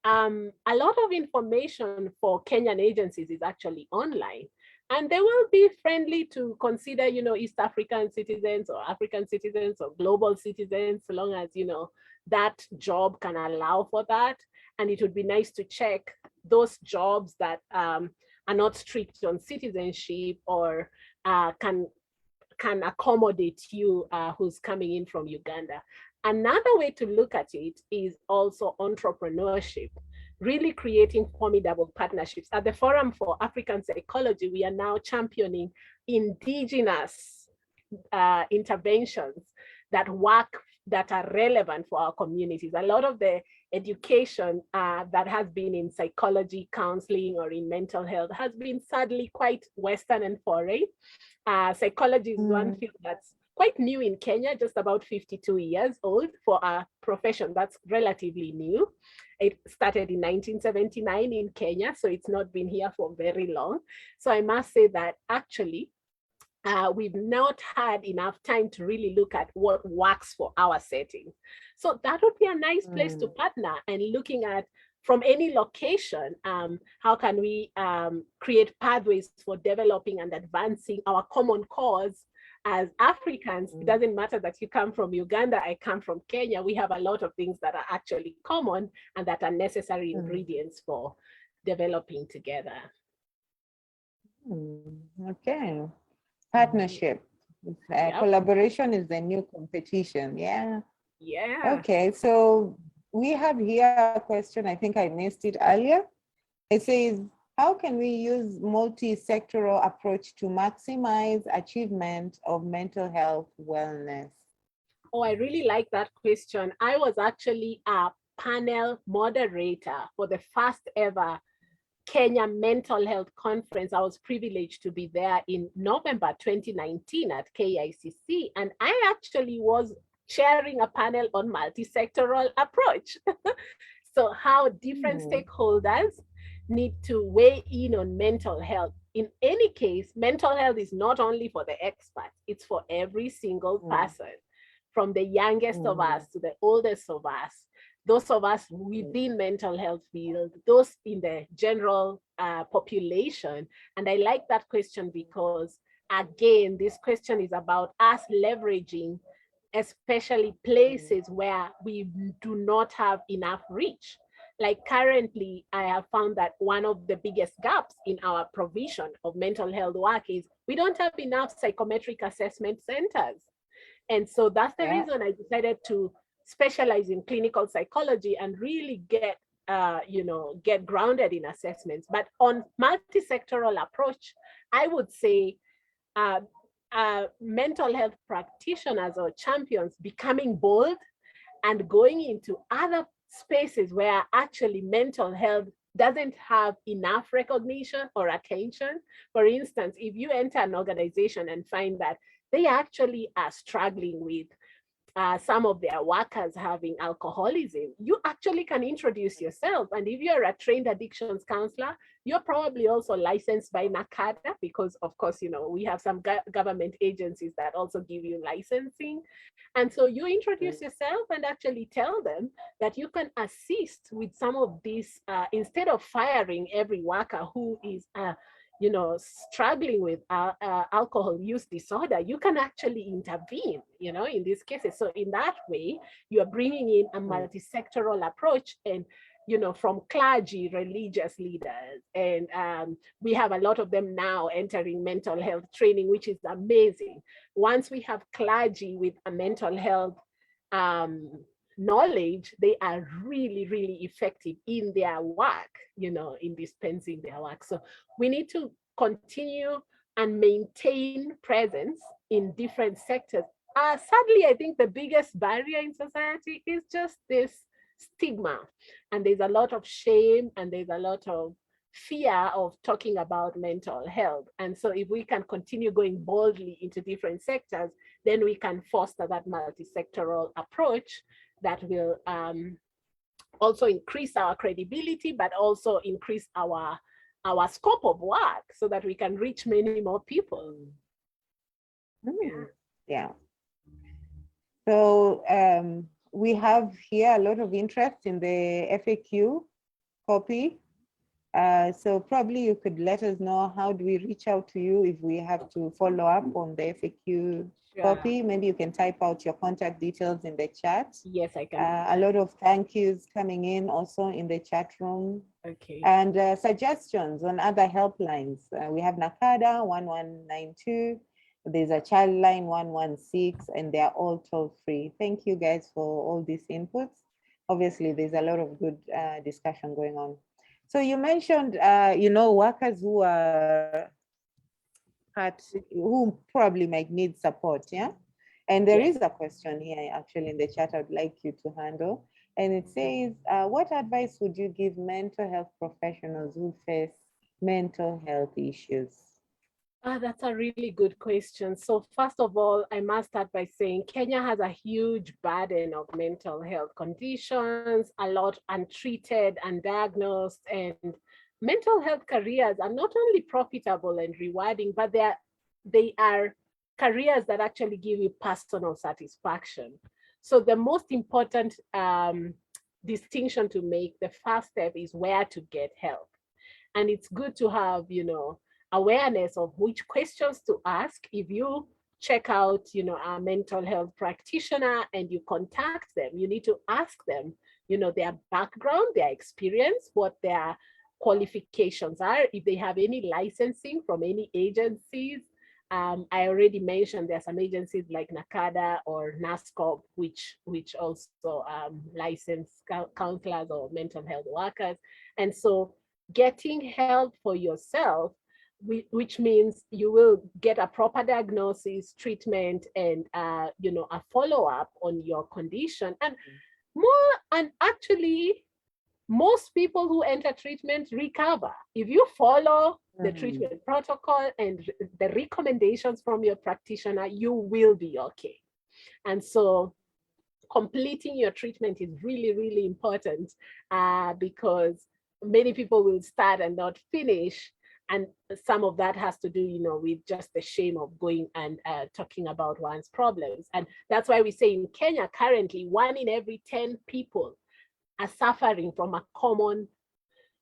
a lot of information for Kenyan agencies is actually online. And they will be friendly to consider, you know, East African citizens or African citizens or global citizens, so long as, you know, that job can allow for that. And it would be nice to check those jobs that are not strict on citizenship or can accommodate you who's coming in from Uganda. Another way to look at it is also entrepreneurship, really creating formidable partnerships. At the Forum for African Psychology, we are now championing indigenous interventions that work, that are relevant for our communities. A lot of the education that has been in psychology, counseling, or in mental health has been sadly quite Western and foreign. Psychology is one field that's quite new in Kenya, just about 52 years old for a profession that's relatively new. It started in 1979 in Kenya, so it's not been here for very long. So I must say that actually, we've not had enough time to really look at what works for our setting. So that would be a nice place to partner, and looking at from any location, how can we create pathways for developing and advancing our common cause as Africans. It doesn't matter that you come from Uganda, I come from Kenya. We have a lot of things that are actually common and that are necessary ingredients for developing together. Okay. Partnership. Collaboration is the new competition. Yeah. Okay, so we have here a question. I think I missed it earlier. It says, how can we use multi-sectoral approach to maximize achievement of mental health wellness? Oh, I really like that question. I was actually a panel moderator for the first ever Kenya Mental Health Conference. I was privileged to be there in November 2019 at KICC, and I actually was chairing a panel on multi-sectoral approach. So how different stakeholders need to weigh in on mental health. In any case, mental health is not only for the experts, it's for every single person, from the youngest of us to the oldest of us, those of us within mental health field, those in the general population. And I like that question because again, this question is about us leveraging especially places where we do not have enough reach. Like currently, I have found that one of the biggest gaps in our provision of mental health work is we don't have enough psychometric assessment centers. And so that's the reason I decided to specialize in clinical psychology and really get grounded in assessments. But on multi-sectoral approach, I would say mental health practitioners or champions becoming bold and going into other spaces where actually mental health doesn't have enough recognition or attention. For instance, if you enter an organization and find that they actually are struggling with some of their workers having alcoholism, you actually can introduce yourself. And if you're a trained addictions counselor, you're probably also licensed by NACADA, because of course, we have some government agencies that also give you licensing. And so you introduce yourself and actually tell them that you can assist with some of these, instead of firing every worker who is struggling with alcohol use disorder, you can actually intervene, in these cases. So in that way, you are bringing in a multi-sectoral approach, and, from clergy, religious leaders, and we have a lot of them now entering mental health training, which is amazing. Once we have clergy with a mental health knowledge, they are really, really effective in their work, in dispensing their work. So we need to continue and maintain presence in different sectors. Sadly, I think the biggest barrier in society is just this stigma. And there's a lot of shame and there's a lot of fear of talking about mental health. And so if we can continue going boldly into different sectors, then we can foster that multi-sectoral approach that will also increase our credibility, but also increase our scope of work so that we can reach many more people. Yeah. So we have here a lot of interest in the FAQ copy. So probably you could let us know, how do we reach out to you if we have to follow up on the FAQ copy? Maybe you can type out your contact details in the chat. Yes, I can. A lot of thank yous coming in also in the chat room. Okay. And suggestions on other helplines. We have NACADA 1192. There's a child line 116, and they're all toll free. Thank you guys for all these inputs. Obviously, there's a lot of good discussion going on. So you mentioned, workers who are who probably might need support, yeah? And there is a question here actually in the chat I'd like you to handle. And it says, what advice would you give mental health professionals who face mental health issues? That's a really good question. So first of all, I must start by saying Kenya has a huge burden of mental health conditions, a lot untreated, undiagnosed, and mental health careers are not only profitable and rewarding, but they are careers that actually give you personal satisfaction. So the most important distinction to make, the first step, is where to get help. And it's good to have, awareness of which questions to ask. If you check out, a mental health practitioner and you contact them, you need to ask them, their background, their experience, what their qualifications are, if they have any licensing from any agencies. I already mentioned there are some agencies like NACADA or NASCOP, which also license counselors or mental health workers. And so getting help for yourself, which means you will get a proper diagnosis, treatment, and a follow-up on your condition. And actually, most people who enter treatment recover. If you follow the treatment protocol and the recommendations from your practitioner, you will be okay. And so completing your treatment is really, really important because many people will start and not finish. And some of that has to do, with just the shame of going and talking about one's problems. And that's why we say in Kenya currently, 1 in every 10 people are suffering from a common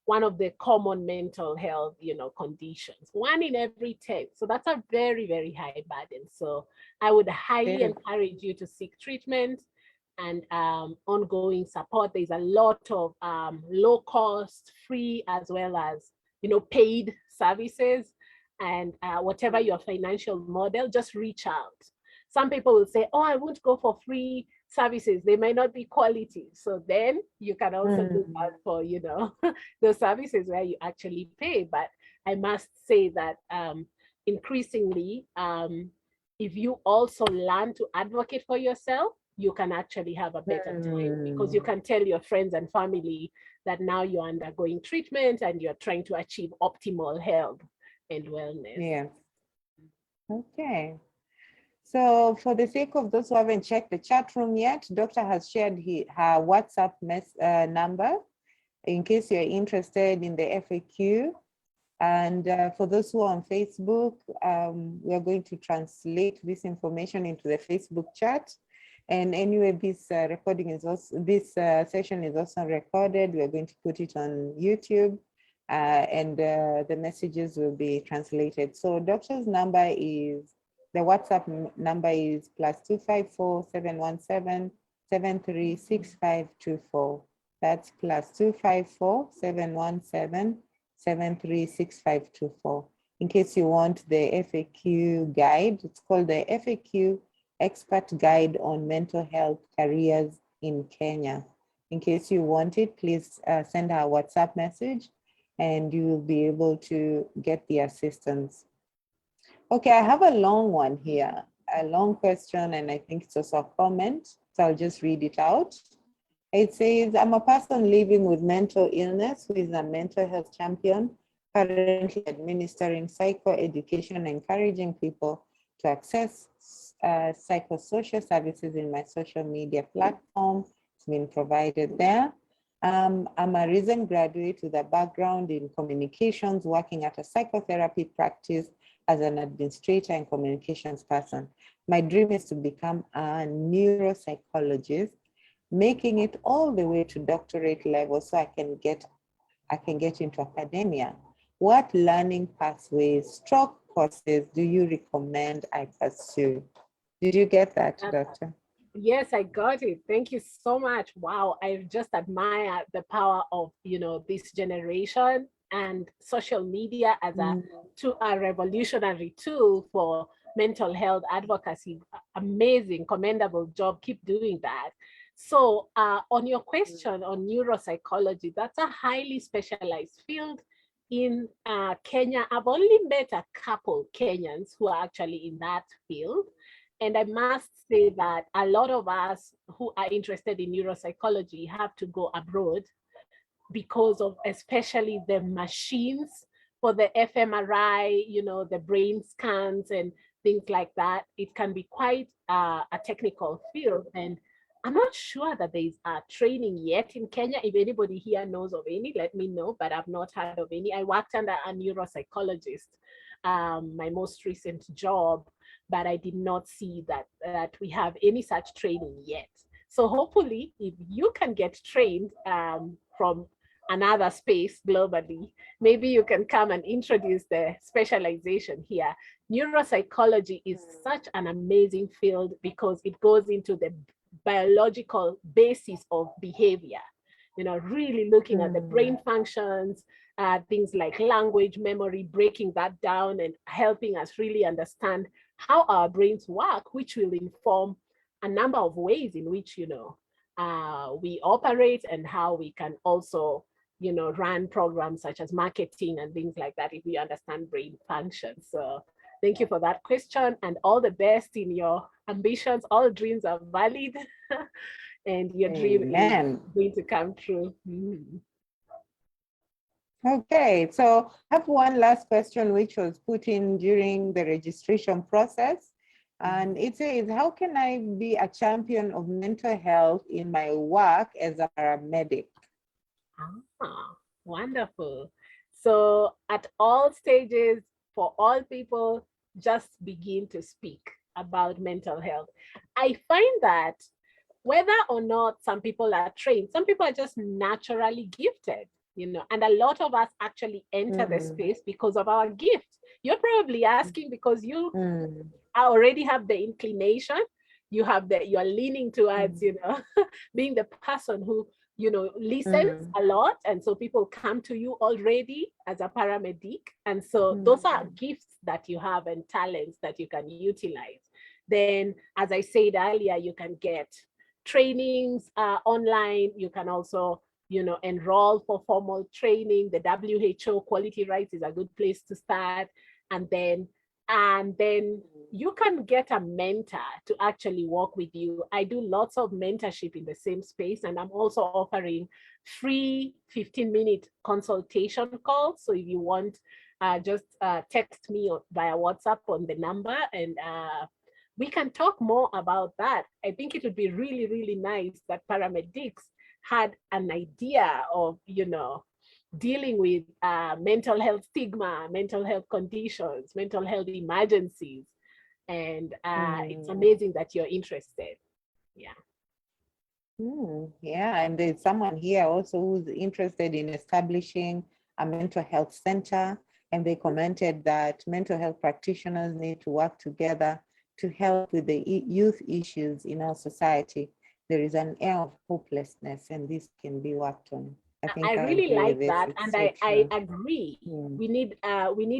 one of the common mental health, conditions, 1 in every 10. So that's a very, very high burden. So I would highly encourage you to seek treatment and ongoing support. There's a lot of low cost, free, as well as, paid services. And whatever your financial model, just reach out. Some people will say, oh, I won't go for free services. They may not be quality. So then you can also look out for, those services where you actually pay. But I must say that increasingly, if you also learn to advocate for yourself, you can actually have a better time, because you can tell your friends and family that now you're undergoing treatment and you're trying to achieve optimal health and wellness. Yes. Okay. So for the sake of those who haven't checked the chat room yet, Doctor has shared her WhatsApp number in case you're interested in the FAQ. And for those who are on Facebook, we are going to translate this information into the Facebook chat. And anyway, this recording is also, this session is also recorded. We're going to put it on YouTube, and the messages will be translated. So Doctor's number is, the WhatsApp number is +254 717 736524. That's +254 717 736524. In case you want the FAQ guide, it's called the FAQ Expert Guide on Mental Health Careers in Kenya. In case you want it, please send our WhatsApp message and you will be able to get the assistance. Okay, I have a long one here, a long question, and I think it's also a comment, so I'll just read it out. It says, I'm a person living with mental illness who is a mental health champion, currently administering psychoeducation, encouraging people to access psychosocial services in my social media platform. It's been provided there. I'm a recent graduate with a background in communications, working at a psychotherapy practice as an administrator and communications person. My dream is to become a neuropsychologist, making it all the way to doctorate level so I can get into academia. What learning pathways, courses do you recommend I pursue? Did you get that, Doctor? Yes, I got it. Thank you so much. Wow, I just admire the power of, this generation and social media as a revolutionary tool for mental health advocacy. Amazing, commendable job. Keep doing that. So on your question on neuropsychology, that's a highly specialized field in Kenya. I've only met a couple Kenyans who are actually in that field. And I must say that a lot of us who are interested in neuropsychology have to go abroad because of especially the machines for the fMRI, the brain scans and things like that. It can be quite a technical field. And I'm not sure that there's a training yet in Kenya. If anybody here knows of any, let me know, but I've not heard of any. I worked under a neuropsychologist, my most recent job, but I did not see that we have any such training yet. So hopefully, if you can get trained from another space globally, maybe you can come and introduce the specialization here. Neuropsychology is such an amazing field because it goes into the biological basis of behavior, really looking at the brain functions, things like language, memory, breaking that down and helping us really understand how our brains work, which will inform a number of ways in which, we operate and how we can also, run programs such as marketing and things like that if we understand brain functions. So thank you for that question and all the best in your ambitions. All dreams are valid and your dream is going to come true. Okay, so I have one last question which was put in during the registration process. And it says, how can I be a champion of mental health in my work as a paramedic? Wonderful. So at all stages, for all people, just begin to speak about mental health. I find that whether or not some people are trained, some people are just naturally gifted and a lot of us actually enter the space because of our gift. You're probably asking because you already have the inclination, you're leaning towards, being the person who, listens a lot. And so people come to you already as a paramedic. And so those are gifts that you have and talents that you can utilize. Then, as I said earlier, you can get trainings online. You can also, enroll for formal training. The WHO Quality Rights is a good place to start. And then you can get a mentor to actually work with you. I do lots of mentorship in the same space, and I'm also offering free 15-minute consultation calls. So if you want, just text me via WhatsApp on the number, and we can talk more about that. I think it would be really, really nice that paramedics had an idea of, dealing with mental health stigma, mental health conditions, mental health emergencies. And it's amazing that you're interested. Yeah. Yeah, and there's someone here also who's interested in establishing a mental health center. And they commented that mental health practitioners need to work together to help with the youth issues in our society. There is an air of hopelessness, and this can be worked on. I really like that, and I agree. We need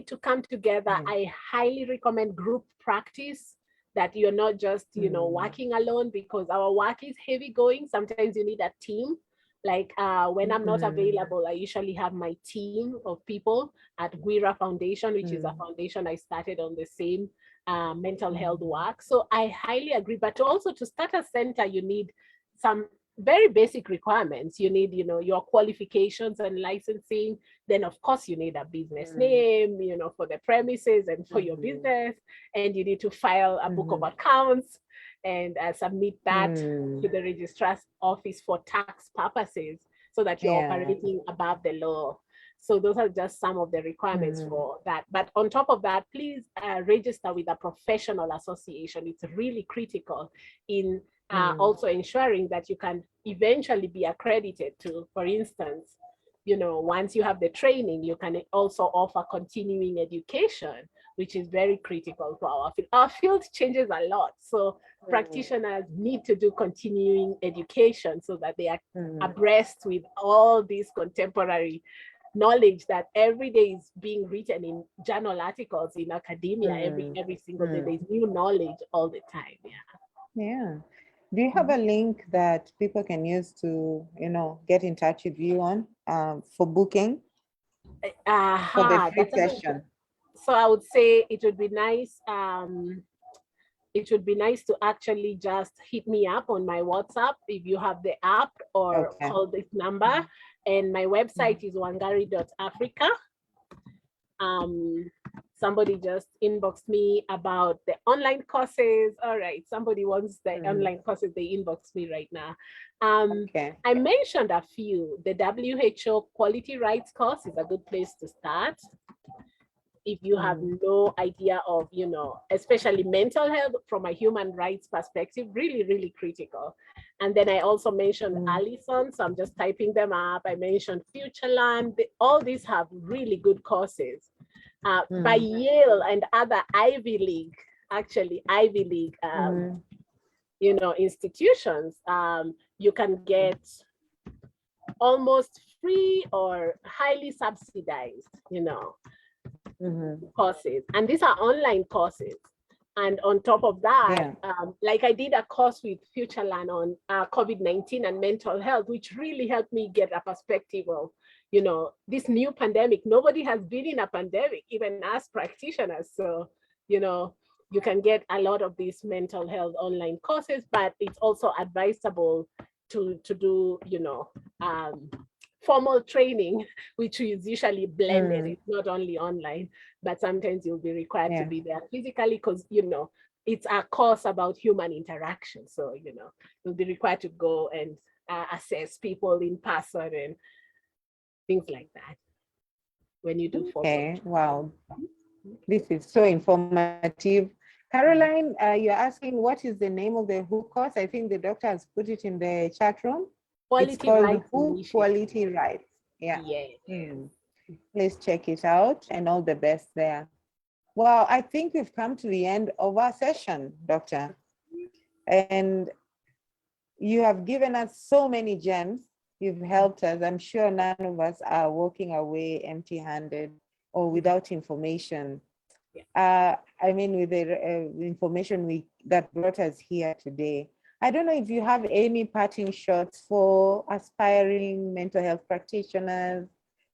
to come together. I highly recommend group practice, that you're not just working alone, because our work is heavy going. Sometimes you need a team. Like when I'm not available, I usually have my team of people at Guira Foundation, which is a foundation I started on the same mental health work. So I highly agree. But also, to start a center, you need some very basic requirements. You need, your qualifications and licensing. Then, of course, you need a business name, for the premises and for your business. And you need to file a book of accounts and submit that to the registrar's office for tax purposes, so that you're operating above the law. So those are just some of the requirements for that. But on top of that, please register with a professional association. It's really critical in also ensuring that you can eventually be accredited to, for instance, once you have the training, you can also offer continuing education, which is very critical for our field. Our field changes a lot. So practitioners need to do continuing education so that they are abreast with all these contemporary knowledge that every day is being written in journal articles in academia. Every single day, there's new knowledge all the time. Yeah. Do you have a link that people can use to, get in touch with you on for booking for the free session? So I would say it would be nice. It would be nice to actually just hit me up on my WhatsApp if you have the app, or call this number. And my website is wangari.africa. Somebody just inboxed me about the online courses. All right, somebody wants the online courses, they inboxed me right now. I mentioned a few. The WHO Quality Rights course is a good place to start. If you have no idea of, especially mental health from a human rights perspective, really, really critical. And then I also mentioned Allison, so I'm just typing them up. I mentioned Futureland. All these have really good courses by Yale and other Ivy League institutions. You can get almost free or highly subsidized, courses. And these are online courses. And on top of that, like I did a course with Futureland on COVID-19 and mental health, which really helped me get a perspective of, this new pandemic. Nobody has been in a pandemic, even us practitioners. So, you can get a lot of these mental health online courses, but it's also advisable to do, formal training, which is usually blended. It's not only online, but sometimes you'll be required to be there physically, because, it's a course about human interaction. So, you'll be required to go and assess people in person and things like that when you do formal. Wow. This is so informative. Caroline, you're asking what is the name of the WHO course? I think the doctor has put it in the chat room. It's called WHO Quality Rights. Yeah. Yes. Please check it out and all the best there. Well, I think we've come to the end of our session, Doctor. And you have given us so many gems. You've helped us. I'm sure none of us are walking away empty-handed or without information. I mean, with the information that brought us here today. I don't know if you have any parting shots for aspiring mental health practitioners,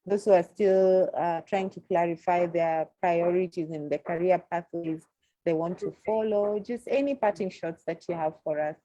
those who are still trying to clarify their priorities in the career pathways they want to follow. Just any parting shots that you have for us.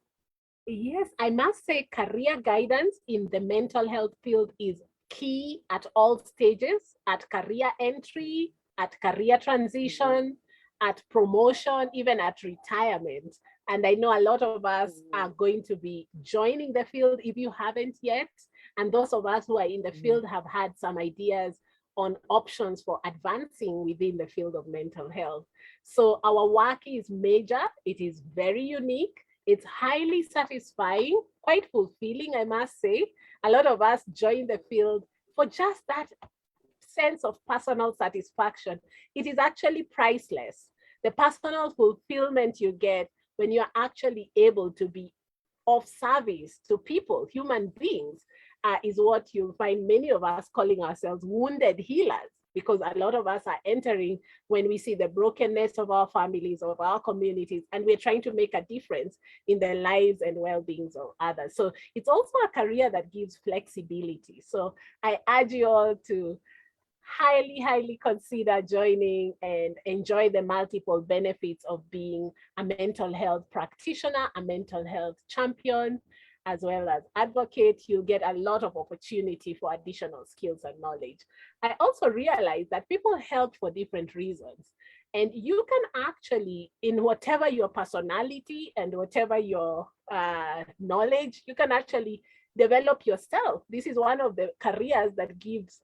Yes, I must say career guidance in the mental health field is key at all stages, at career entry, at career transition, at promotion, even at retirement. And I know a lot of us are going to be joining the field if you haven't yet. And those of us who are in the field have had some ideas on options for advancing within the field of mental health. So our work is major, it is very unique. It's highly satisfying, quite fulfilling, I must say. A lot of us join the field for just that sense of personal satisfaction. It is actually priceless. The personal fulfillment you get when you're actually able to be of service to people, human beings, is what you'll find many of us calling ourselves wounded healers, because a lot of us are entering when we see the brokenness of our families, of our communities, and we're trying to make a difference in the lives and well-beings of others. So it's also a career that gives flexibility. So I urge you all to highly consider joining and enjoy the multiple benefits of being a mental health practitioner, a mental health champion, as well as advocate. You'll get a lot of opportunity for additional skills and knowledge. I also realized that people help for different reasons. And you can actually, in whatever your personality and whatever your knowledge, you can actually develop yourself. This is one of the careers that gives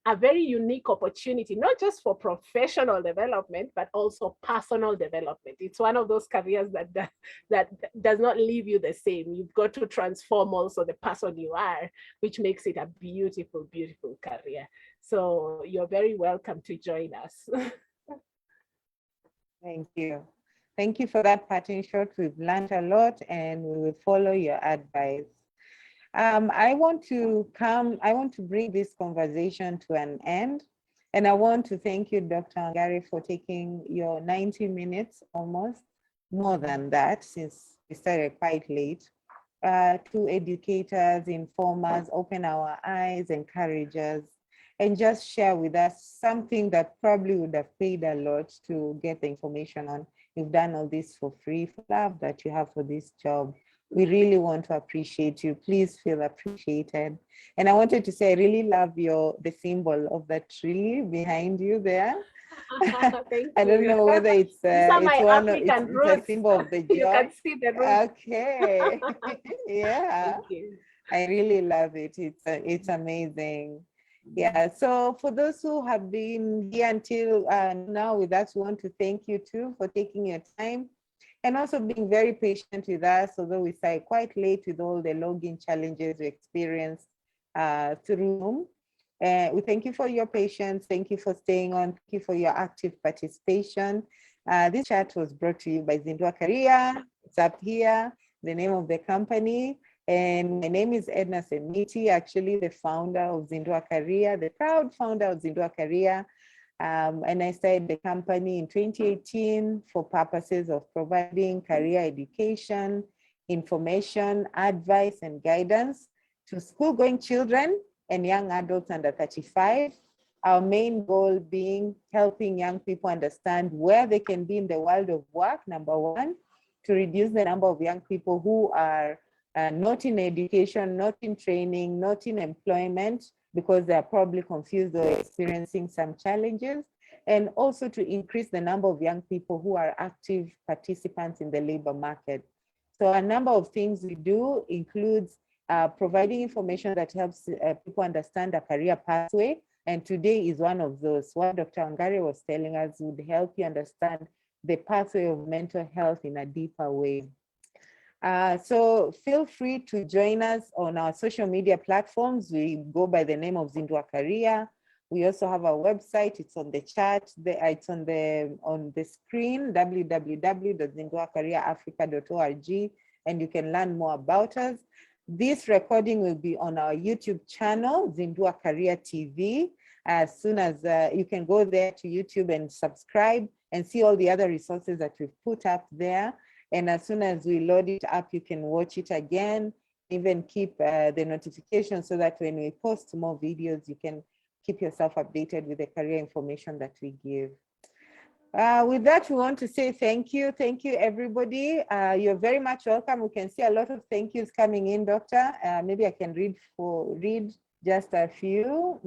a very unique opportunity, not just for professional development, but also personal development. It's one of those careers that does not leave you the same. You've got to transform also the person you are, which makes it a beautiful, beautiful career. So you're very welcome to join us. Thank you. Thank you for that parting shot. We've learned a lot and we will follow your advice. I want to bring this conversation to an end. And I want to thank you, Dr. Wangari, for taking your 90 minutes, almost more than that, since we started quite late, to educate us, inform us, open our eyes, encourage us, and just share with us something that probably would have paid a lot to get the information on. You've done all this for free, for love that you have for this job. We really want to appreciate you. Please feel appreciated. And I wanted to say, I really love the symbol of that tree behind you there. I don't know whether it's a symbol of the job. You can see the roots. Okay. Yeah. Thank you. I really love it. It's amazing. Yeah. So for those who have been here until now with us, we want to thank you too for taking your time and also being very patient with us, although we started quite late with all the login challenges we experienced through Zoom. We thank you for your patience. Thank you for staying on. Thank you for your active participation. This chat was brought to you by Zinduakaria. It's up here, the name of the company. And my name is Edna Semiti, actually the founder of Zinduakaria, the proud founder of Zinduakaria. And I started the company in 2018 for purposes of providing career education, information, advice, and guidance to school-going children and young adults under 35. Our main goal being helping young people understand where they can be in the world of work, number one, to reduce the number of young people who are not in education, not in training, not in employment, because they are probably confused or experiencing some challenges, and also to increase the number of young people who are active participants in the labor market. So a number of things we do includes providing information that helps people understand a career pathway, and today is one of those. What Dr. Wangari was telling us would help you understand the pathway of mental health in a deeper way. So feel free to join us on our social media platforms. We go by the name of Zinduakaria. We also have our website. It's on the chat. It's on the screen, www.zinduakariaafrica.org, and you can learn more about us. This recording will be on our YouTube channel, Zinduakaria TV. As soon as you can go there to YouTube and subscribe and see all the other resources that we've put up there. And as soon as we load it up, you can watch it again, even keep the notifications so that when we post more videos, you can keep yourself updated with the career information that we give. With that, we want to say thank you. Thank you, everybody. You're very much welcome. We can see a lot of thank yous coming in, Doctor. Maybe I can read just a few.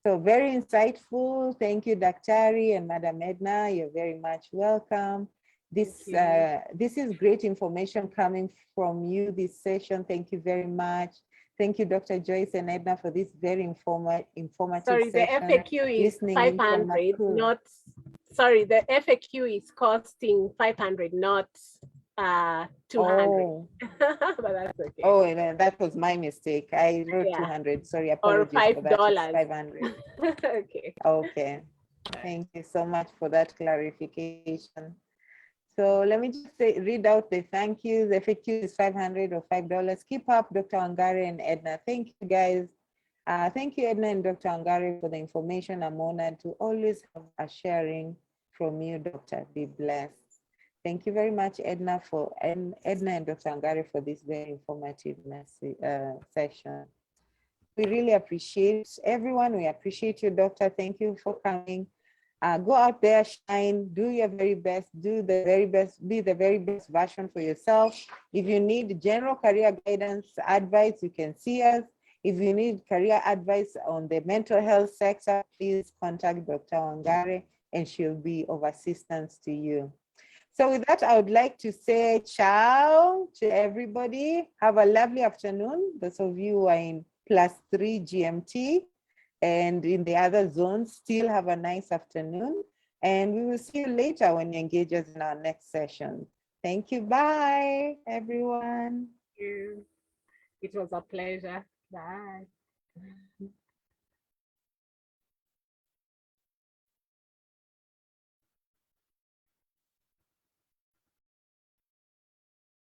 So very insightful. Thank you, Daktari and Madam Edna. You're very much welcome. This is great information coming from you this session. Thank you very much. Thank you, Dr. Joyce and Edna, for this very informative Sorry, session. the FAQ is 500, not, sorry, the FAQ is costing 500, not 200. Oh. But that's okay. Oh, that was my mistake. I wrote 200. Sorry, apologies for that. It's 500. Okay. Okay. Thank you so much for that clarification. So let me just read out the thank yous. The FAQ is 500 or $5. Keep up, Dr. Wangari and Edna. Thank you, guys. Thank you, Edna and Dr. Wangari, for the information. I'm honored to always have a sharing from you, Doctor. Be blessed. Thank you very much, Edna and Dr. Wangari, for this very informative session. We really appreciate everyone. We appreciate you, Doctor. Thank you for coming. Go out there, shine, do your very best, do the very best, be the very best version for yourself. If you need general career guidance, advice, you can see us. If you need career advice on the mental health sector, please contact Dr. Wangari and she'll be of assistance to you. So with that, I would like to say ciao to everybody. Have a lovely afternoon. Those of you who are in +3 GMT. And in the other zones, still have a nice afternoon. And we will see you later when you engage us in our next session. Thank you. Bye, everyone. Thank you. It was a pleasure. Bye.